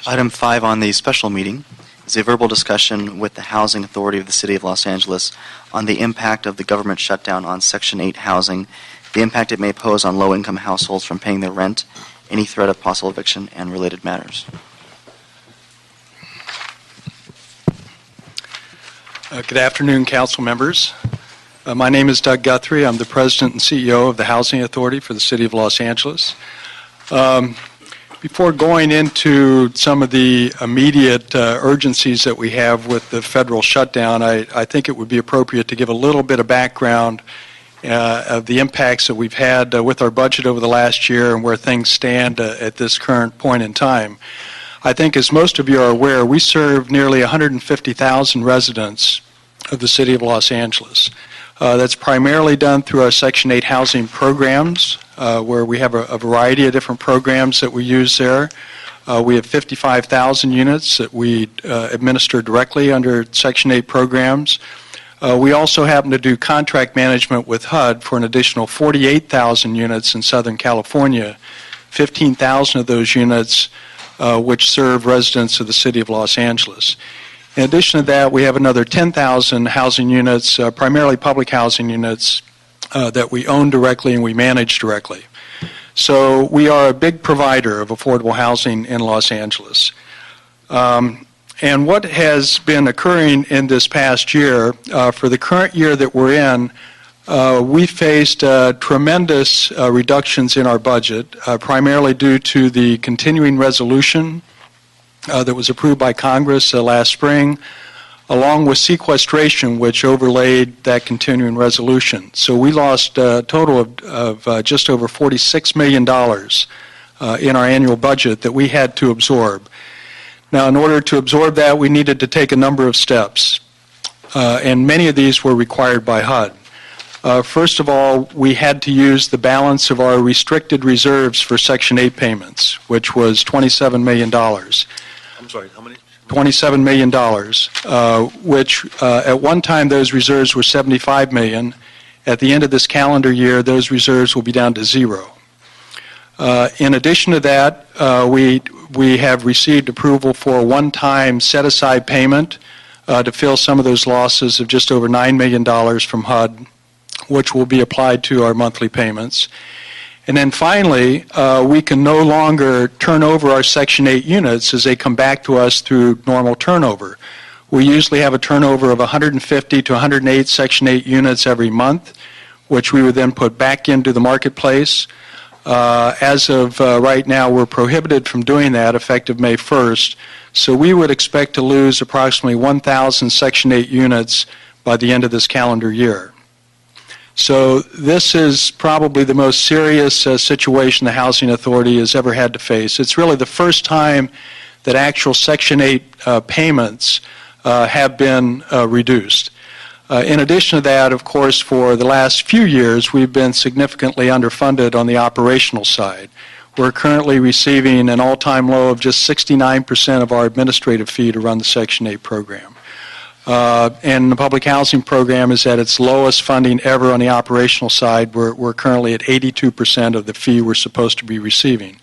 Speaker 3: Item 5 on the special meeting is a verbal discussion with the Housing Authority of the City of Los Angeles on the impact of the government shutdown on Section 8 housing, the impact it may pose on low-income households from paying their rent, any threat of possible eviction, and related matters.
Speaker 19: Good afternoon, council members. My name is Doug Guthrie. I'm the president and CEO of the Housing Authority for the City of Los Angeles. Before going into some of the immediate urgencies that we have with the federal shutdown, I think it would be appropriate to give a little bit of background of the impacts that we've had with our budget over the last year and where things stand at this current point in time. I think, as most of you are aware, we serve nearly 150,000 residents of the City of Los Angeles. That's primarily done through our Section 8 housing programs, where we have a variety of different programs that we use there. We have 55,000 units that we administer directly under Section 8 programs. We also happen to do contract management with HUD for an additional 48,000 units in Southern California, 15,000 of those units which serve residents of the City of Los Angeles. In addition to that, we have another 10,000 housing units, primarily public housing units, that we own directly and we manage directly. So we are a big provider of affordable housing in Los Angeles. And what has been occurring in this past year, for the current year that we're in, we faced tremendous reductions in our budget, primarily due to the continuing resolution that was approved by Congress last spring, along with sequestration, which overlaid that continuing resolution. So we lost a total of just over $46 million in our annual budget that we had to absorb. Now, in order to absorb that, we needed to take a number of steps, and many of these were required by HUD. First of all, we had to use the balance of our restricted reserves for Section 8 payments, which was $27 million.
Speaker 5: I'm sorry, how many?
Speaker 19: $27 million, which at one time those reserves were $75 million. At the end of this calendar year, those reserves will be down to zero. In addition to that, we we have received approval for a one-time set-aside payment to fill some of those losses of just over $9 million from HUD, which will be applied to our monthly payments. And then finally, we can no longer turn over our Section 8 units as they come back to us through normal turnover. We usually have a turnover of 150 to 108 Section 8 units every month, which we would then put back into the marketplace. As of right now, we're prohibited from doing that effective May 1st, so we would expect to lose approximately 1,000 Section 8 units by the end of this calendar year. So this is probably the most serious situation the Housing Authority has ever had to face. It's really the first time that actual Section 8 payments have been reduced. In addition to that, of course, for the last few years, we've been significantly underfunded on the operational side. We're currently receiving an all-time low of just 69% of our administrative fee to run the Section 8 program. And the public housing program is at its lowest funding ever on the operational side. We're currently at 82% of the fee we're supposed to be receiving.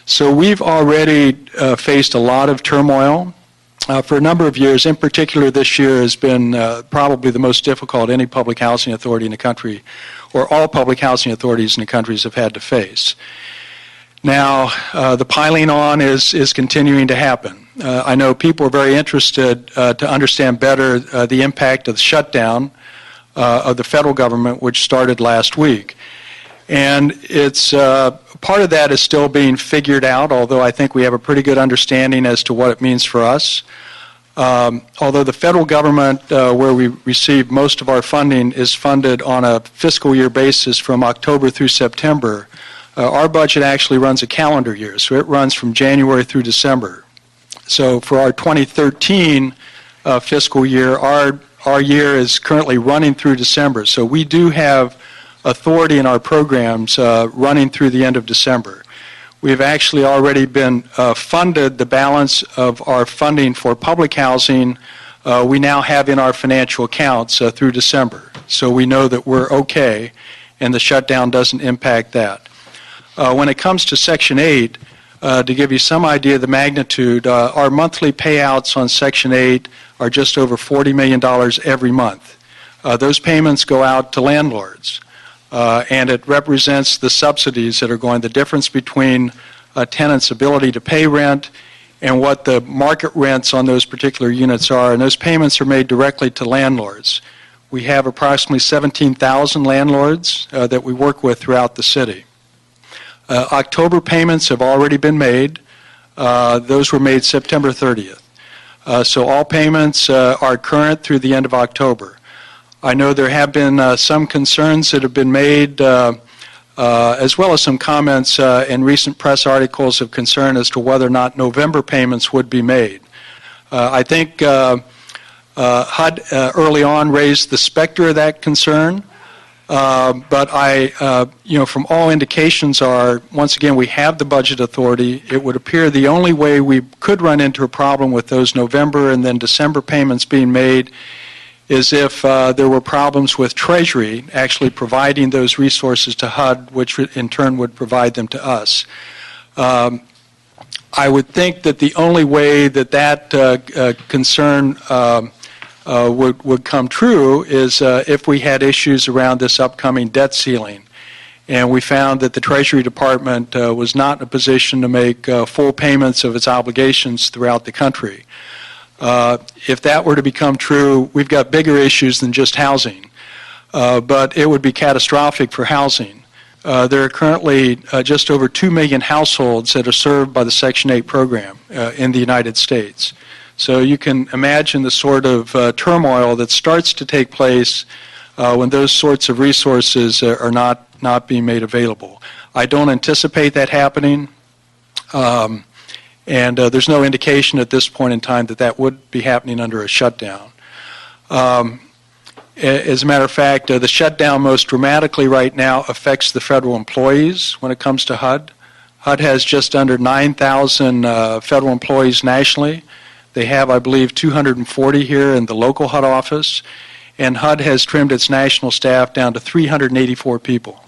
Speaker 19: So we've already faced a lot of turmoil. For a number of years, in particular this year has been probably the most difficult any public housing authority in the country, or all public housing authorities in the countries have had to face. Now, the piling on is continuing to happen. I know people are very interested to understand better the impact of the shutdown of the federal government, which started last week. And it's part of that is still being figured out, although I think we have a pretty good understanding as to what it means for us. Although the federal government, where we receive most of our funding, is funded on a fiscal year basis from October through September, our budget actually runs a calendar year, so it runs from January through December. So for our 2013 fiscal year, our year is currently running through December. So we do have authority in our programs running through the end of December. We've actually already been funded the balance of our funding for public housing we now have in our financial accounts through December. So we know that we're okay and the shutdown doesn't impact that. When it comes to Section 8, to give you some idea of the magnitude, our monthly payouts on Section 8 are just over $40 million every month. Those payments go out to landlords, and it represents the subsidies that are going, the difference between a tenant's ability to pay rent and what the market rents on those particular units are, and those payments are made directly to landlords. We have approximately 17,000 landlords that we work with throughout the city. October payments have already been made. Those were made September 30th. So all payments are current through the end of October. I know there have been some concerns that have been made, as well as some comments in recent press articles of concern as to whether or not November payments would be made. I think HUD early on raised the specter of that concern. But from all indications are, once again, we have the budget authority. It would appear the only way we could run into a problem with those November and then December payments being made is if there were problems with Treasury actually providing those resources to HUD, which in turn would provide them to us. I would think that the only way that concern would come true is if we had issues around this upcoming debt ceiling. And we found that the Treasury Department was not in a position to make full payments of its obligations throughout the country. If that were to become true, we've got bigger issues than just housing. But it would be catastrophic for housing. There are currently just over 2 million households that are served by the Section 8 program in the United States. So you can imagine the sort of turmoil that starts to take place when those sorts of resources are not being made available. I don't anticipate that happening, and there's no indication at this point in time that that would be happening under a shutdown. As a matter of fact, the shutdown most dramatically right now affects the federal employees when it comes to HUD. HUD has just under 9,000 federal employees nationally. They have, I believe, 240 here in the local HUD office, and HUD has trimmed its national staff down to 384 people.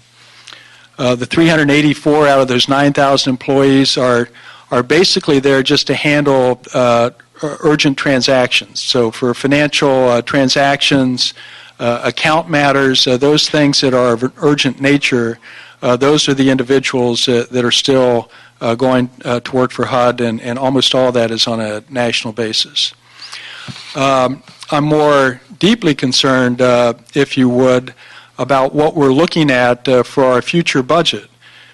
Speaker 19: The 384 out of those 9,000 employees are are basically there just to handle urgent transactions. So for financial transactions, account matters, those things that are of an urgent nature, those are the individuals that are still going to work for HUD, and almost all that is on a national basis. I'm more deeply concerned, if you would, about what we're looking at for our future budget,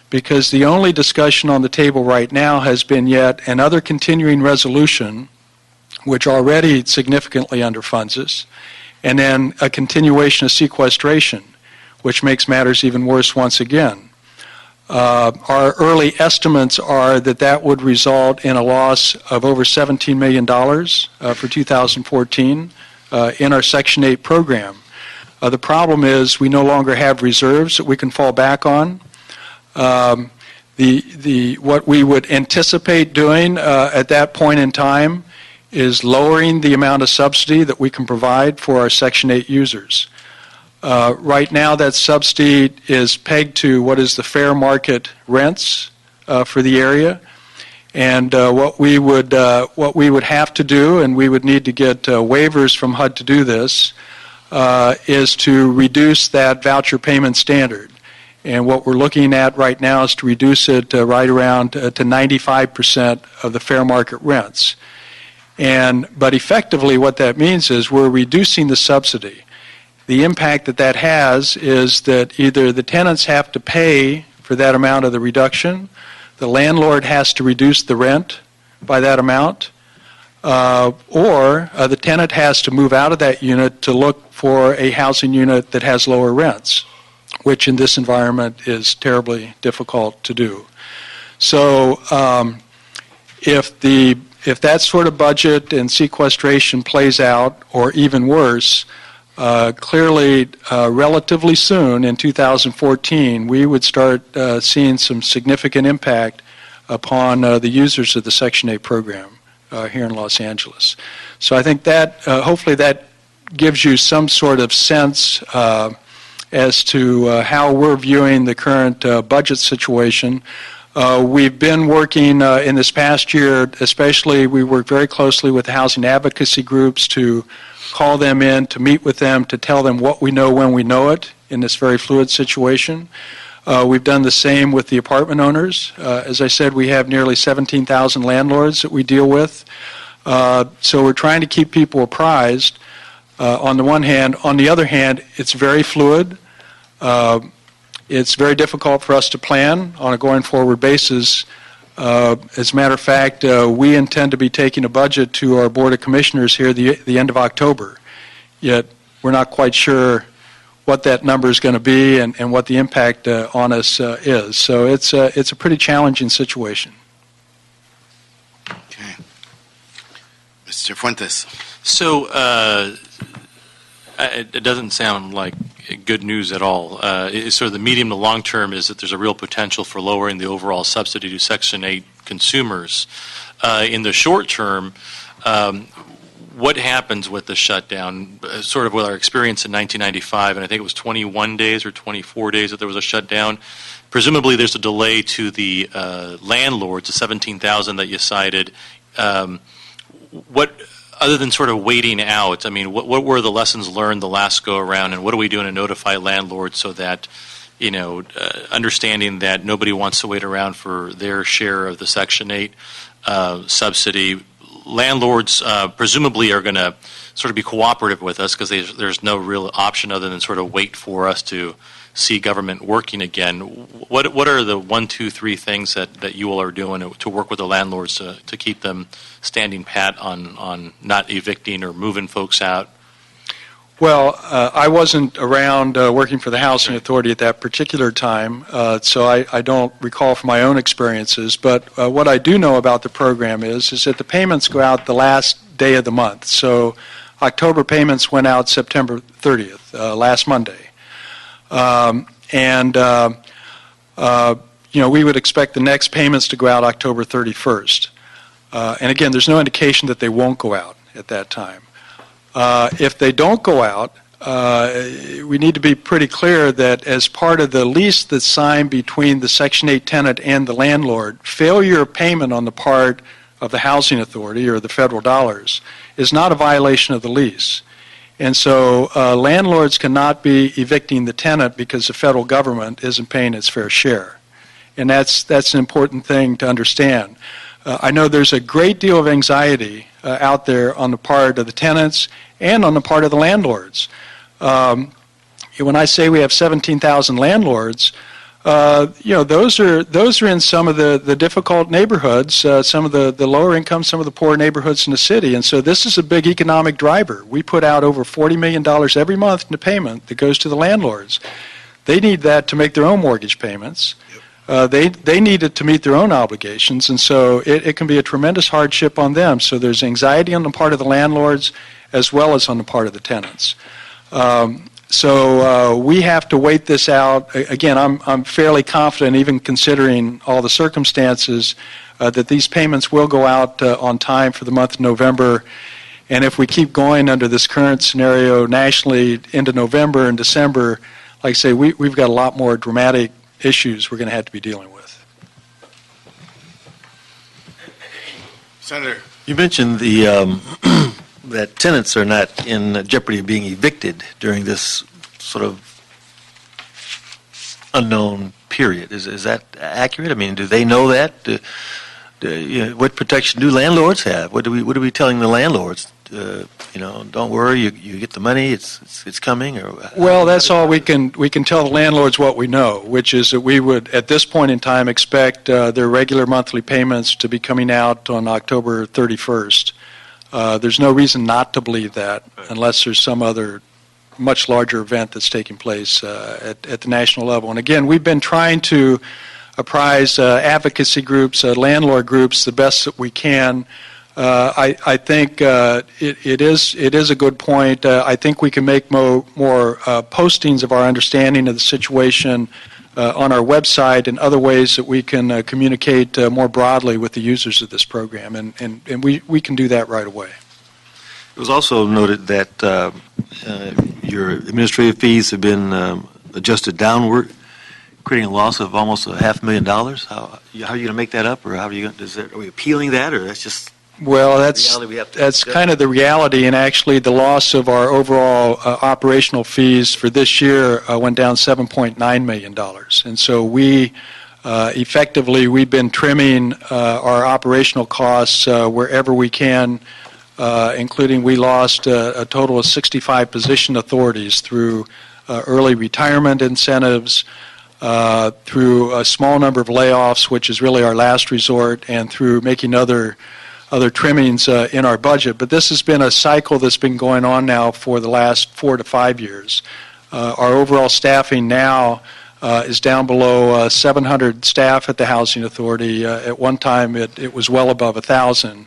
Speaker 19: because the only discussion on the table right now has been yet another continuing resolution, which already significantly underfunds us, and then a continuation of sequestration, which makes matters even worse once again. Our early estimates are that that would result in a loss of over $17 million for 2014 in our Section 8 program. The problem is we no longer have reserves that we can fall back on. What we would anticipate doing at that point in time is lowering the amount of subsidy that we can provide for our Section 8 users. Right now, that subsidy is pegged to what is the fair market rents for the area, and what we would have to do, and we would need to get waivers from HUD to do this, is to reduce that voucher payment standard. And what we're looking at right now is to reduce it right around to 95% of the fair market rents. But effectively, what that means is we're reducing the subsidy. The impact that has is that either the tenants have to pay for that amount of the reduction, the landlord has to reduce the rent by that amount, or the tenant has to move out of that unit to look for a housing unit that has lower rents, which in this environment is terribly difficult to do. So if that sort of budget and sequestration plays out, or even worse, clearly, relatively soon in 2014, we would start seeing some significant impact upon the users of the Section 8 program here in Los Angeles. So I think that hopefully that gives you some sort of sense as to how we're viewing the current budget situation. We've been working in this past year, especially we work very closely with the housing advocacy groups to call them in, to meet with them, to tell them what we know when we know it in this very fluid situation. We've done the same with the apartment owners. As I said, we have nearly 17,000 landlords that we deal with. So we're trying to keep people apprised on the one hand. On the other hand, it's very fluid. It's very difficult for us to plan on a going forward basis. As a matter of fact, we intend to be taking a budget to our Board of Commissioners here the end of October, yet we're not quite sure what that number is going to be and what the impact on us is. So it's a pretty challenging situation.
Speaker 1: Okay. Mr. Fuentes.
Speaker 7: So it doesn't sound like good news at all. Sort of the medium to long term is that there's a real potential for lowering the overall subsidy to Section 8 consumers. In the short term, what happens with the shutdown? Sort of with our experience in 1995, and I think it was 21 days or 24 days that there was a shutdown. Presumably there's a delay to the landlords, the 17,000 that you cited. What, other than sort of waiting out, I mean, what were the lessons learned the last go around, and what are we doing to notify landlords so that, understanding that nobody wants to wait around for their share of the Section 8 subsidy, landlords presumably are going to sort of be cooperative with us because there's no real option other than sort of wait for us to see government working again. What are the 1, 2, 3 things that you all are doing to work with the landlords to keep them standing pat on not evicting or moving folks out?
Speaker 19: Well, I wasn't around working for the Housing Authority at that particular time, so I don't recall from my own experiences. But what I do know about the program is that the payments go out the last day of the month. So October payments went out September 30th, last Monday. We would expect the next payments to go out October 31st. And again, there's no indication that they won't go out at that time. If they don't go out, we need to be pretty clear that as part of the lease that's signed between the Section 8 tenant and the landlord, failure of payment on the part of the housing authority or the federal dollars is not a violation of the lease. And so landlords cannot be evicting the tenant because the federal government isn't paying its fair share. And that's an important thing to understand. I know there's a great deal of anxiety out there on the part of the tenants and on the part of the landlords. When I say we have 17,000 landlords, those are in some of the difficult neighborhoods, some of the lower income, some of the poor neighborhoods in the city. And so this is a big economic driver. We put out over $40 million every month in the payment that goes to the landlords. They need that to make their own mortgage payments. They need it to meet their own obligations, and so it can be a tremendous hardship on them. So there's anxiety on the part of the landlords as well as on the part of the tenants. So we have to wait this out. Again, I'm fairly confident, even considering all the circumstances, that these payments will go out on time for the month of November. And if we keep going under this current scenario nationally into November and December, like I say, we've got a lot more dramatic issues we're going to have to be dealing with.
Speaker 1: Senator.
Speaker 5: You mentioned the that tenants are not in jeopardy of being evicted during this sort of unknown period. Is that accurate? I mean, do they know that? What protection do landlords have? What are we telling the landlords? Don't worry, you get the money. It's coming.
Speaker 19: Well, that's all we can tell the landlords what we know, which is that we would at this point in time expect their regular monthly payments to be coming out on October 31st. There's no reason not to believe that unless there's some other much larger event that's taking place at the national level. And again, we've been trying to apprise advocacy groups, landlord groups, the best that we can. I think it is a good point. I think we can make more postings of our understanding of the situation on our website and other ways that we can communicate more broadly with the users of this program, and we can do that right away.
Speaker 5: It was also noted that your administrative fees have been adjusted downward, creating a loss of almost $500,000. How are you going to make that up, or are we appealing that, or that's just?
Speaker 19: Well, that's kind of the reality, and actually the loss of our overall operational fees for this year went down $7.9 million. And so we've been trimming our operational costs wherever we can, including we lost a total of 65 position authorities through early retirement incentives, through a small number of layoffs, which is really our last resort, and through making other trimmings in our budget. But this has been a cycle that's been going on now for the last 4 to 5 years. Our overall staffing now is down below 700 staff at the Housing Authority. At one time, it was well above 1,000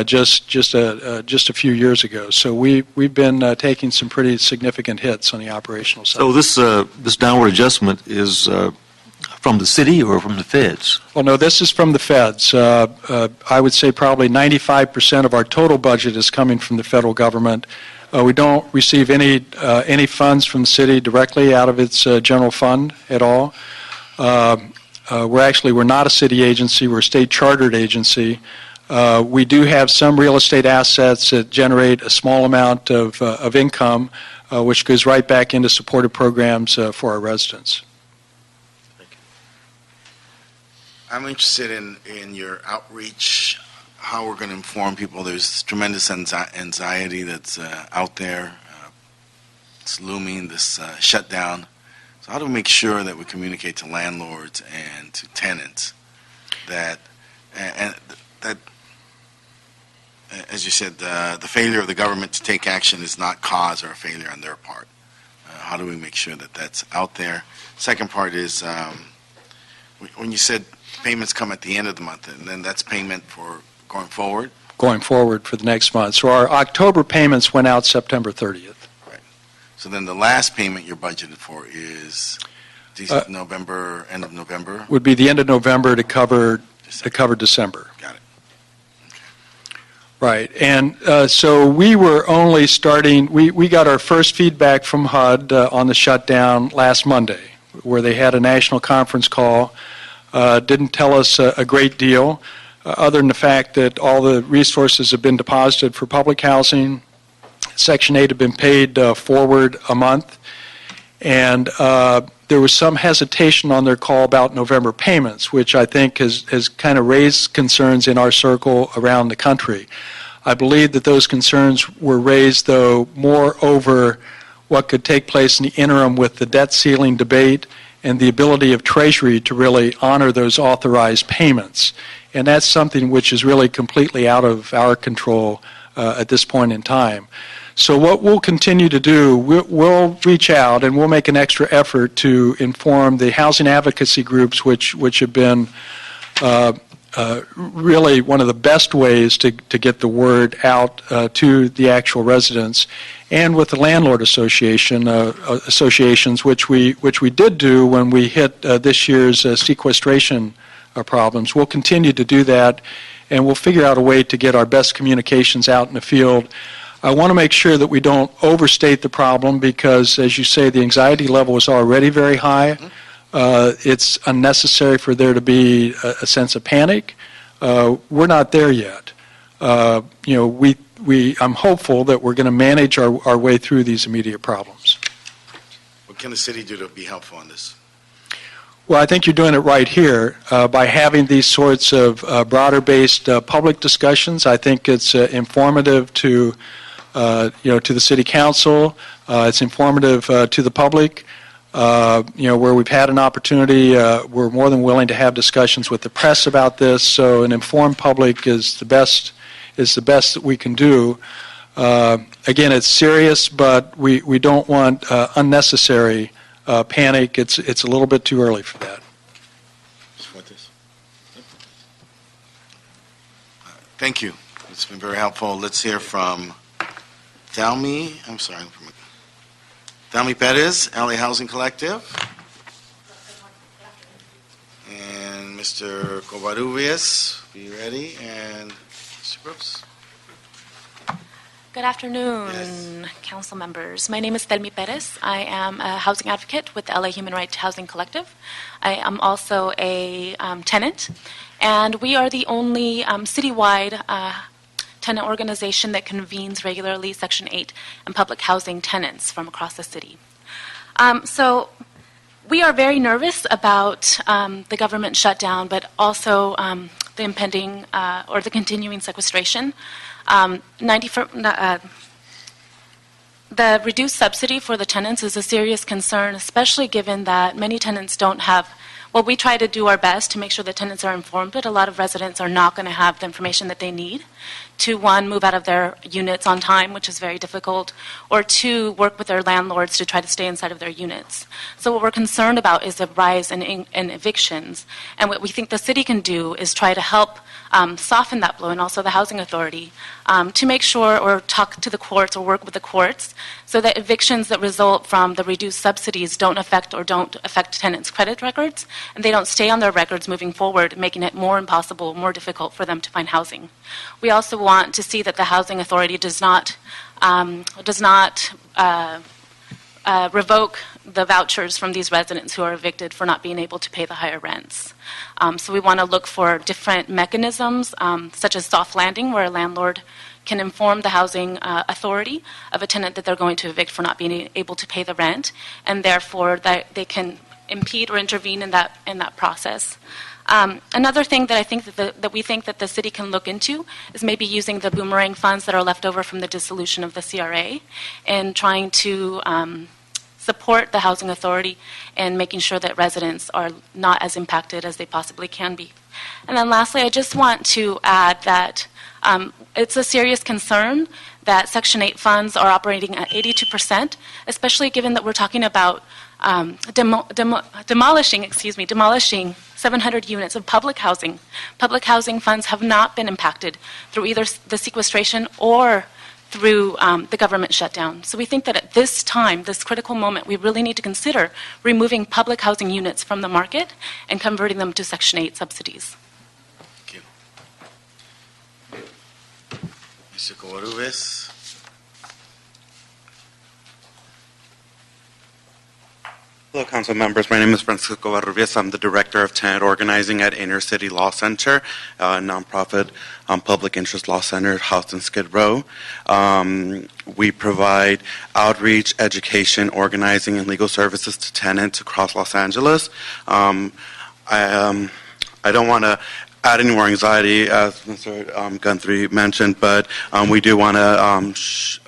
Speaker 19: just a few years ago. So we've been taking some pretty significant hits on the operational side.
Speaker 5: So this downward adjustment is from the city or from the feds?
Speaker 19: Well, no, this is from the feds. I would say probably 95% of our total budget is coming from the federal government. We don't receive any funds from the city directly out of its general fund at all. We're not a city agency. We're a state chartered agency. We do have some real estate assets that generate a small amount of income, which goes right back into supportive programs for our residents.
Speaker 1: I'm interested in your outreach, how we're going to inform people. There's tremendous anxiety that's out there. It's looming, this shutdown. So how do we make sure that we communicate to landlords and to tenants that, as you said, the failure of the government to take action is not cause or a failure on their part? How do we make sure that that's out there? Second part is when you said payments come at the end of the month, and then that's payment for going forward?
Speaker 19: Going forward for the next month. So our October payments went out September 30th.
Speaker 1: Right. So then the last payment you're budgeted for is November, end of November?
Speaker 19: Would be the end of November to cover December.
Speaker 1: Got it. Okay.
Speaker 19: Right, and so we were only starting, we got our first feedback from HUD on the shutdown last Monday, where they had a national conference call. Didn't tell us a great deal, other than the fact that all the resources have been deposited for public housing. Section 8 had been paid forward a month, and there was some hesitation on their call about November payments, which I think has kind of raised concerns in our circle around the country. I believe that those concerns were raised, though, more over what could take place in the interim with the debt ceiling debate and the ability of Treasury to really honor those authorized payments. And that's something which is really completely out of our control at this point in time. So what we'll continue to do, we'll reach out and we'll make an extra effort to inform the housing advocacy groups, which have been really one of the best ways to get the word out to the actual residents, and with the landlord associations, which we did do when we hit this year's sequestration problems. We'll continue to do that, and we'll figure out a way to get our best communications out in the field. I want to make sure that we don't overstate the problem because, as you say, the anxiety level is already very high. It's unnecessary for there to be a sense of panic. We're not there yet. I'm hopeful that we're going to manage our way through these immediate problems.
Speaker 1: What can the city do to be helpful on this?
Speaker 19: Well, I think you're doing it right here by having these sorts of broader-based public discussions. I think it's informative to the City Council. It's informative to the public. Where we've had an opportunity, we're more than willing to have discussions with the press about this. So an informed public is the best that we can do. Again, it's serious, but we don't want unnecessary panic. It's a little bit too early for that.
Speaker 1: Thank you. It's been very helpful. Let's hear from Dalmi Perez, LA Housing Collective, and Mr. Covarrubias, be ready, and Mr. Brooks.
Speaker 20: Good afternoon, council members. My name is Thelmi Perez. I am a housing advocate with the LA Human Rights Housing Collective. I am also a tenant, and we are the only citywide tenant organization that convenes regularly Section 8 and public housing tenants from across the city. So we are very nervous about the government shutdown, but also the impending or the continuing sequestration. The reduced subsidy for the tenants is a serious concern, especially given that many tenants don't have. Well, we try to do our best to make sure that tenants are informed, but a lot of residents are not going to have the information that they need to, one, move out of their units on time, which is very difficult, or two, work with their landlords to try to stay inside of their units. So what we're concerned about is the rise in evictions. And what we think the city can do is try to help soften that blow, and also the housing authority, to make sure or talk to the courts or work with the courts so that evictions that result from the reduced subsidies don't affect tenants' credit records, and they don't stay on their records moving forward, making it more impossible, more difficult for them to find housing. We also want to see that the housing authority does not revoke the vouchers from these residents who are evicted for not being able to pay the higher rents. So we want to look for different mechanisms, such as soft landing, where a landlord can inform the housing authority of a tenant that they're going to evict for not being able to pay the rent, and therefore that they can impede or intervene in that process. Another thing that I think that we think that the city can look into is maybe using the boomerang funds that are left over from the dissolution of the CRA and trying to support the housing authority and making sure that residents are not as impacted as they possibly can be. And then lastly, I just want to add that it's a serious concern that Section 8 funds are operating at 82%, especially given that we're talking about demolishing 700 units of public housing. Public housing funds have not been impacted through either the sequestration or through the government shutdown. So we think that at this time, this critical moment, we really need to consider removing public housing units from the market and converting them to Section 8 subsidies.
Speaker 1: Mr. Covarrubias.
Speaker 21: Hello, council members. My name is Francisco Varrubias. I'm the director of tenant organizing at Inner City Law Center, a nonprofit public interest law center housed in Skid Row. We provide outreach, education, organizing, and legal services to tenants across Los Angeles. I don't want to add any more anxiety, as Mr. Guthrie mentioned, but we do want to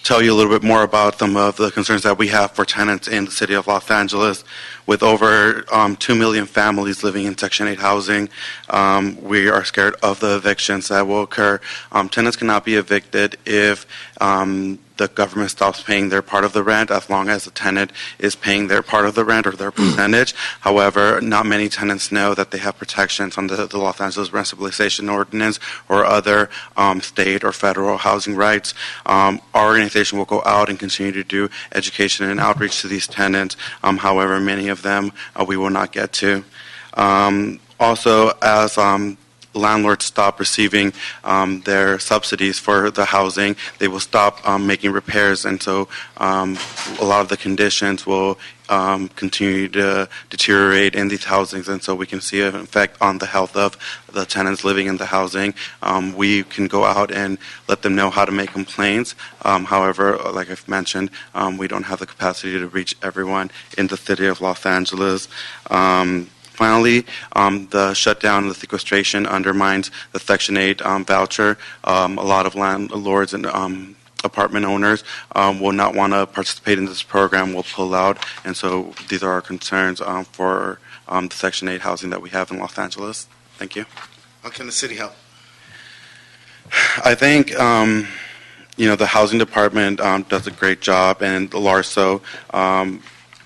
Speaker 21: tell you a little bit more about some of the concerns that we have for tenants in the city of Los Angeles. With over 2 million families living in Section 8 housing, we are scared of the evictions that will occur. Tenants cannot be evicted if the government stops paying their part of the rent, as long as the tenant is paying their part of the rent or their percentage. However, not many tenants know that they have protections under the Los Angeles Rent Stabilization Ordinance or other state or federal housing rights. Our organization will go out and continue to do education and outreach to these tenants. However, many of them we will not get to. Also, as landlords stop receiving their subsidies for the housing, they will stop making repairs, and so a lot of the conditions will continue to deteriorate in these housings, and so we can see an effect on the health of the tenants living in the housing. We can go out and let them know how to make complaints. However, like I've mentioned, we don't have the capacity to reach everyone in the city of Los Angeles. Finally, the shutdown and the sequestration undermines the Section 8 voucher. A lot of landlords and apartment owners will not want to participate in this program, will pull out, and so these are our concerns for the Section 8 housing that we have in Los Angeles. Thank you.
Speaker 1: How can the city help?
Speaker 21: I think the housing department does a great job, and the LARSO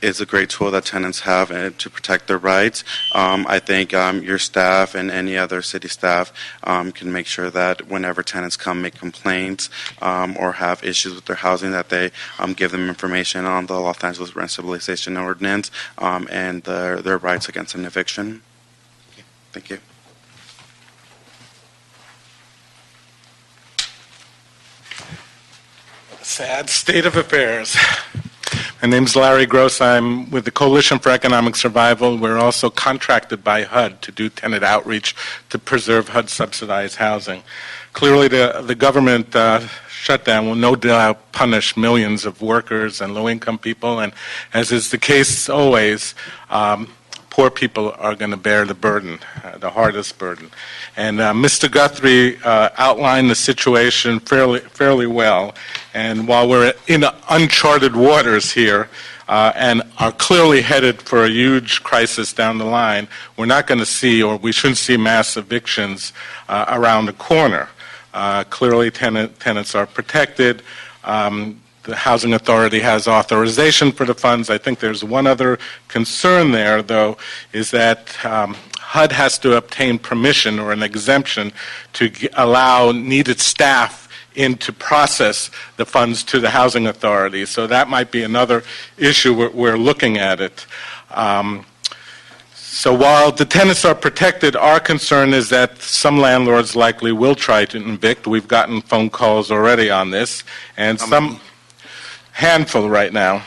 Speaker 21: is a great tool that tenants have to protect their rights. I think your staff and any other city staff can make sure that whenever tenants come make complaints or have issues with their housing, that they give them information on the Los Angeles Rent Stabilization Ordinance and their rights against an eviction. Thank you.
Speaker 22: Sad state of affairs. My name's Larry Gross. I'm with the Coalition for Economic Survival. We're also contracted by HUD to do tenant outreach to preserve HUD-subsidized housing. Clearly, the government shutdown will no doubt punish millions of workers and low-income people, and as is the case always, poor people are going to bear the burden, the hardest burden. And Mr. Guthrie outlined the situation fairly well. And while we're in uncharted waters here and are clearly headed for a huge crisis down the line, we're not going to see, or we shouldn't see, mass evictions around the corner. Clearly, tenants are protected. The Housing Authority has authorization for the funds. I think there's one other concern there, though, is that HUD has to obtain permission or an exemption to allow needed staff in to process the funds to the Housing Authority. So that might be another issue we're looking at it. So while the tenants are protected, our concern is that some landlords likely will try to evict. We've gotten phone calls already on this, and some handful right now.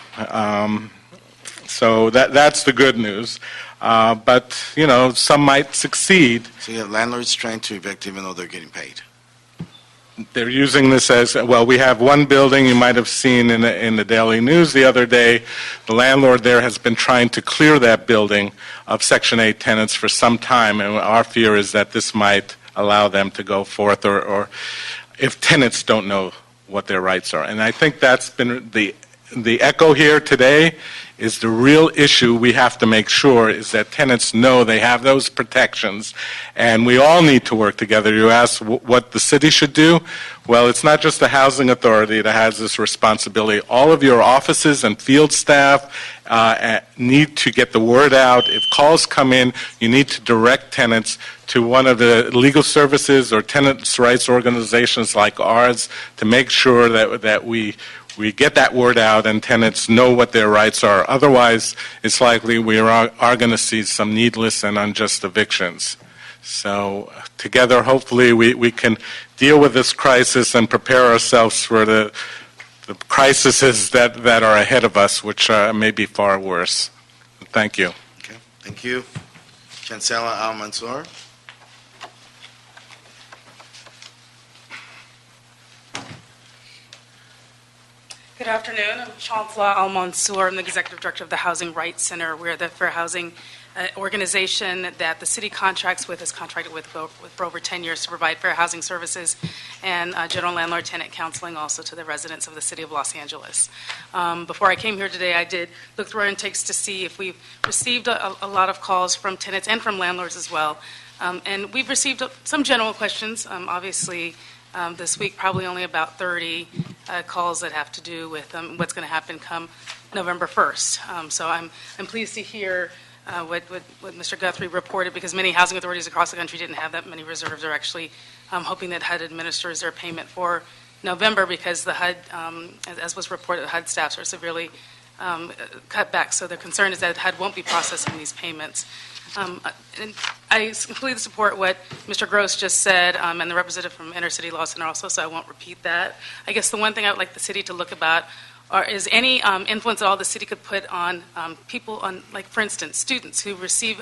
Speaker 22: So that's the good news. But, some might succeed.
Speaker 1: So you have landlords trying to evict even though they're getting paid.
Speaker 22: They're using this as, well, we have one building you might have seen in the Daily News the other day. The landlord there has been trying to clear that building of Section 8 tenants for some time, and our fear is that this might allow them to go forth, or if tenants don't know what their rights are. And I think that's been the echo here today is the real issue we have to make sure is that tenants know they have those protections, and we all need to work together. You ask what the city should do. Well, it's not just the Housing Authority that has this responsibility. All of your offices and field staff need to get the word out. If calls come in, you need to direct tenants to one of the legal services or tenants' rights organizations like ours to make sure that we get that word out and tenants know what their rights are. Otherwise, it's likely we are going to see some needless and unjust evictions. So together, hopefully, we can deal with this crisis and prepare ourselves for the crises that are ahead of us, which may be far worse. Thank you.
Speaker 1: Okay, thank you. Chancellor Al-Mansour.
Speaker 4: Good afternoon. I'm Chancellor Al-Mansour. I'm the Executive Director of the Housing Rights Center. We're the fair housing organization that the city contracts with, is contracted with for over 10 years to provide fair housing services and general landlord-tenant counseling also to the residents of the city of Los Angeles. Before I came here today, I did look through our intakes to see if we've received a lot of calls from tenants and from landlords as well. And we've received some general questions. Obviously, this week, probably only about 30 calls that have to do with what's going to happen come November 1st. So I'm pleased to hear what Mr. Guthrie reported, because many housing authorities across the country didn't have that many reserves. They're actually hoping that HUD administers their payment for November, because the HUD, as was reported, the HUD staffs are severely cut back. So the concern is that HUD won't be processing these payments. And I completely support what Mr. Gross just said, and the representative from Inner City Law Center also, so I won't repeat that. I guess the one thing I would like the city to look about is any influence at all the city could put on people, on, like, for instance, students who receive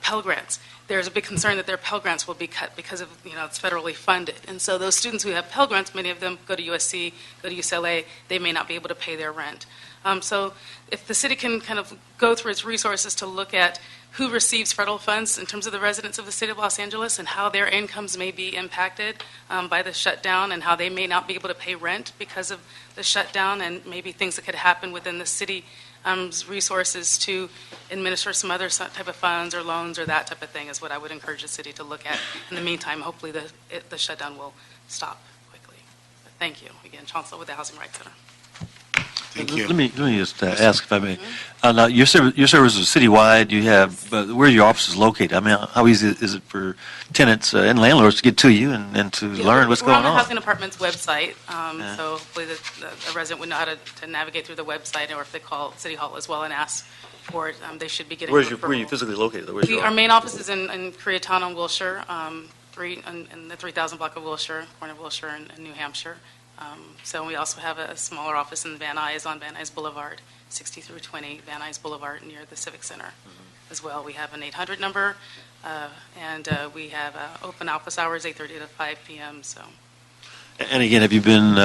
Speaker 4: Pell Grants. There's a big concern that their Pell Grants will be cut because of, it's federally funded. And so those students who have Pell Grants, many of them go to USC, go to UCLA, they may not be able to pay their rent. So if the city can kind of go through its resources to look at who receives federal funds in terms of the residents of the city of Los Angeles and how their incomes may be impacted by the shutdown, and how they may not be able to pay rent because of the shutdown, and maybe things that could happen within the city resources to administer some other type of funds or loans or that type of thing, is what I would encourage the city to look at. In the meantime, hopefully the shutdown will stop quickly. But thank you. Again, Chancellor with the Housing Rights Center.
Speaker 1: Thank you.
Speaker 5: Let me just ask, if I may. Now, your service is citywide. You have, where are your offices located? I mean, how easy is it for tenants and landlords to get to you and to learn what's going on?
Speaker 4: We're on the Housing Department's website, so hopefully the resident would know how to navigate through the website, or if they call City Hall as well and ask for it, they should be getting. Where
Speaker 5: are you physically located?
Speaker 4: Our main office is in Koreatown on Wilshire, in the 3000 block of Wilshire, corner of Wilshire in New Hampshire. So we also have a smaller office in Van Nuys on Van Nuys Boulevard, 60 through 20 Van Nuys Boulevard, near the Civic Center as well. We have an 800 number, and we have open office hours, 8:30 to 5 p.m. So.
Speaker 5: And again, have you been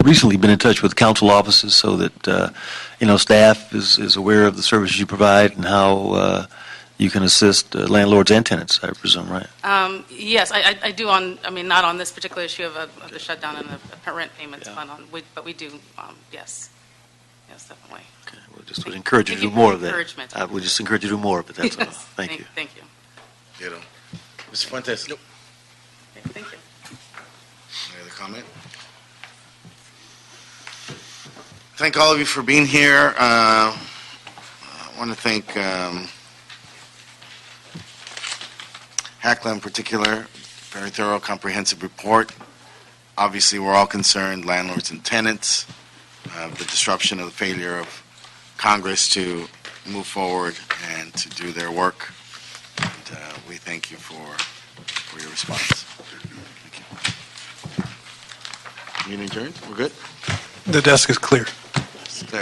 Speaker 5: recently been in touch with council offices so that staff is aware of the services you provide and how you can assist landlords and tenants, I presume, right?
Speaker 4: Yes, I do not on this particular issue of the shutdown and the rent payments fund, but we do, yes. Yes, definitely.
Speaker 5: Okay, we'll just would encourage you to do more of that.
Speaker 4: Encouragement.
Speaker 5: I would just encourage you to do more of it, that's all. Thank you.
Speaker 4: Thank you.
Speaker 1: Mr. Fuentes.
Speaker 4: Okay, thank you.
Speaker 1: Any other comment? Thank all of you for being here. I want to thank HACLA in particular. Very thorough, comprehensive report. Obviously, we're all concerned, landlords and tenants, the disruption of the failure of Congress to move forward and to do their work. And we thank you for your response. Thank you. Meeting adjourned? We're good?
Speaker 2: The desk is clear.
Speaker 1: It's clear.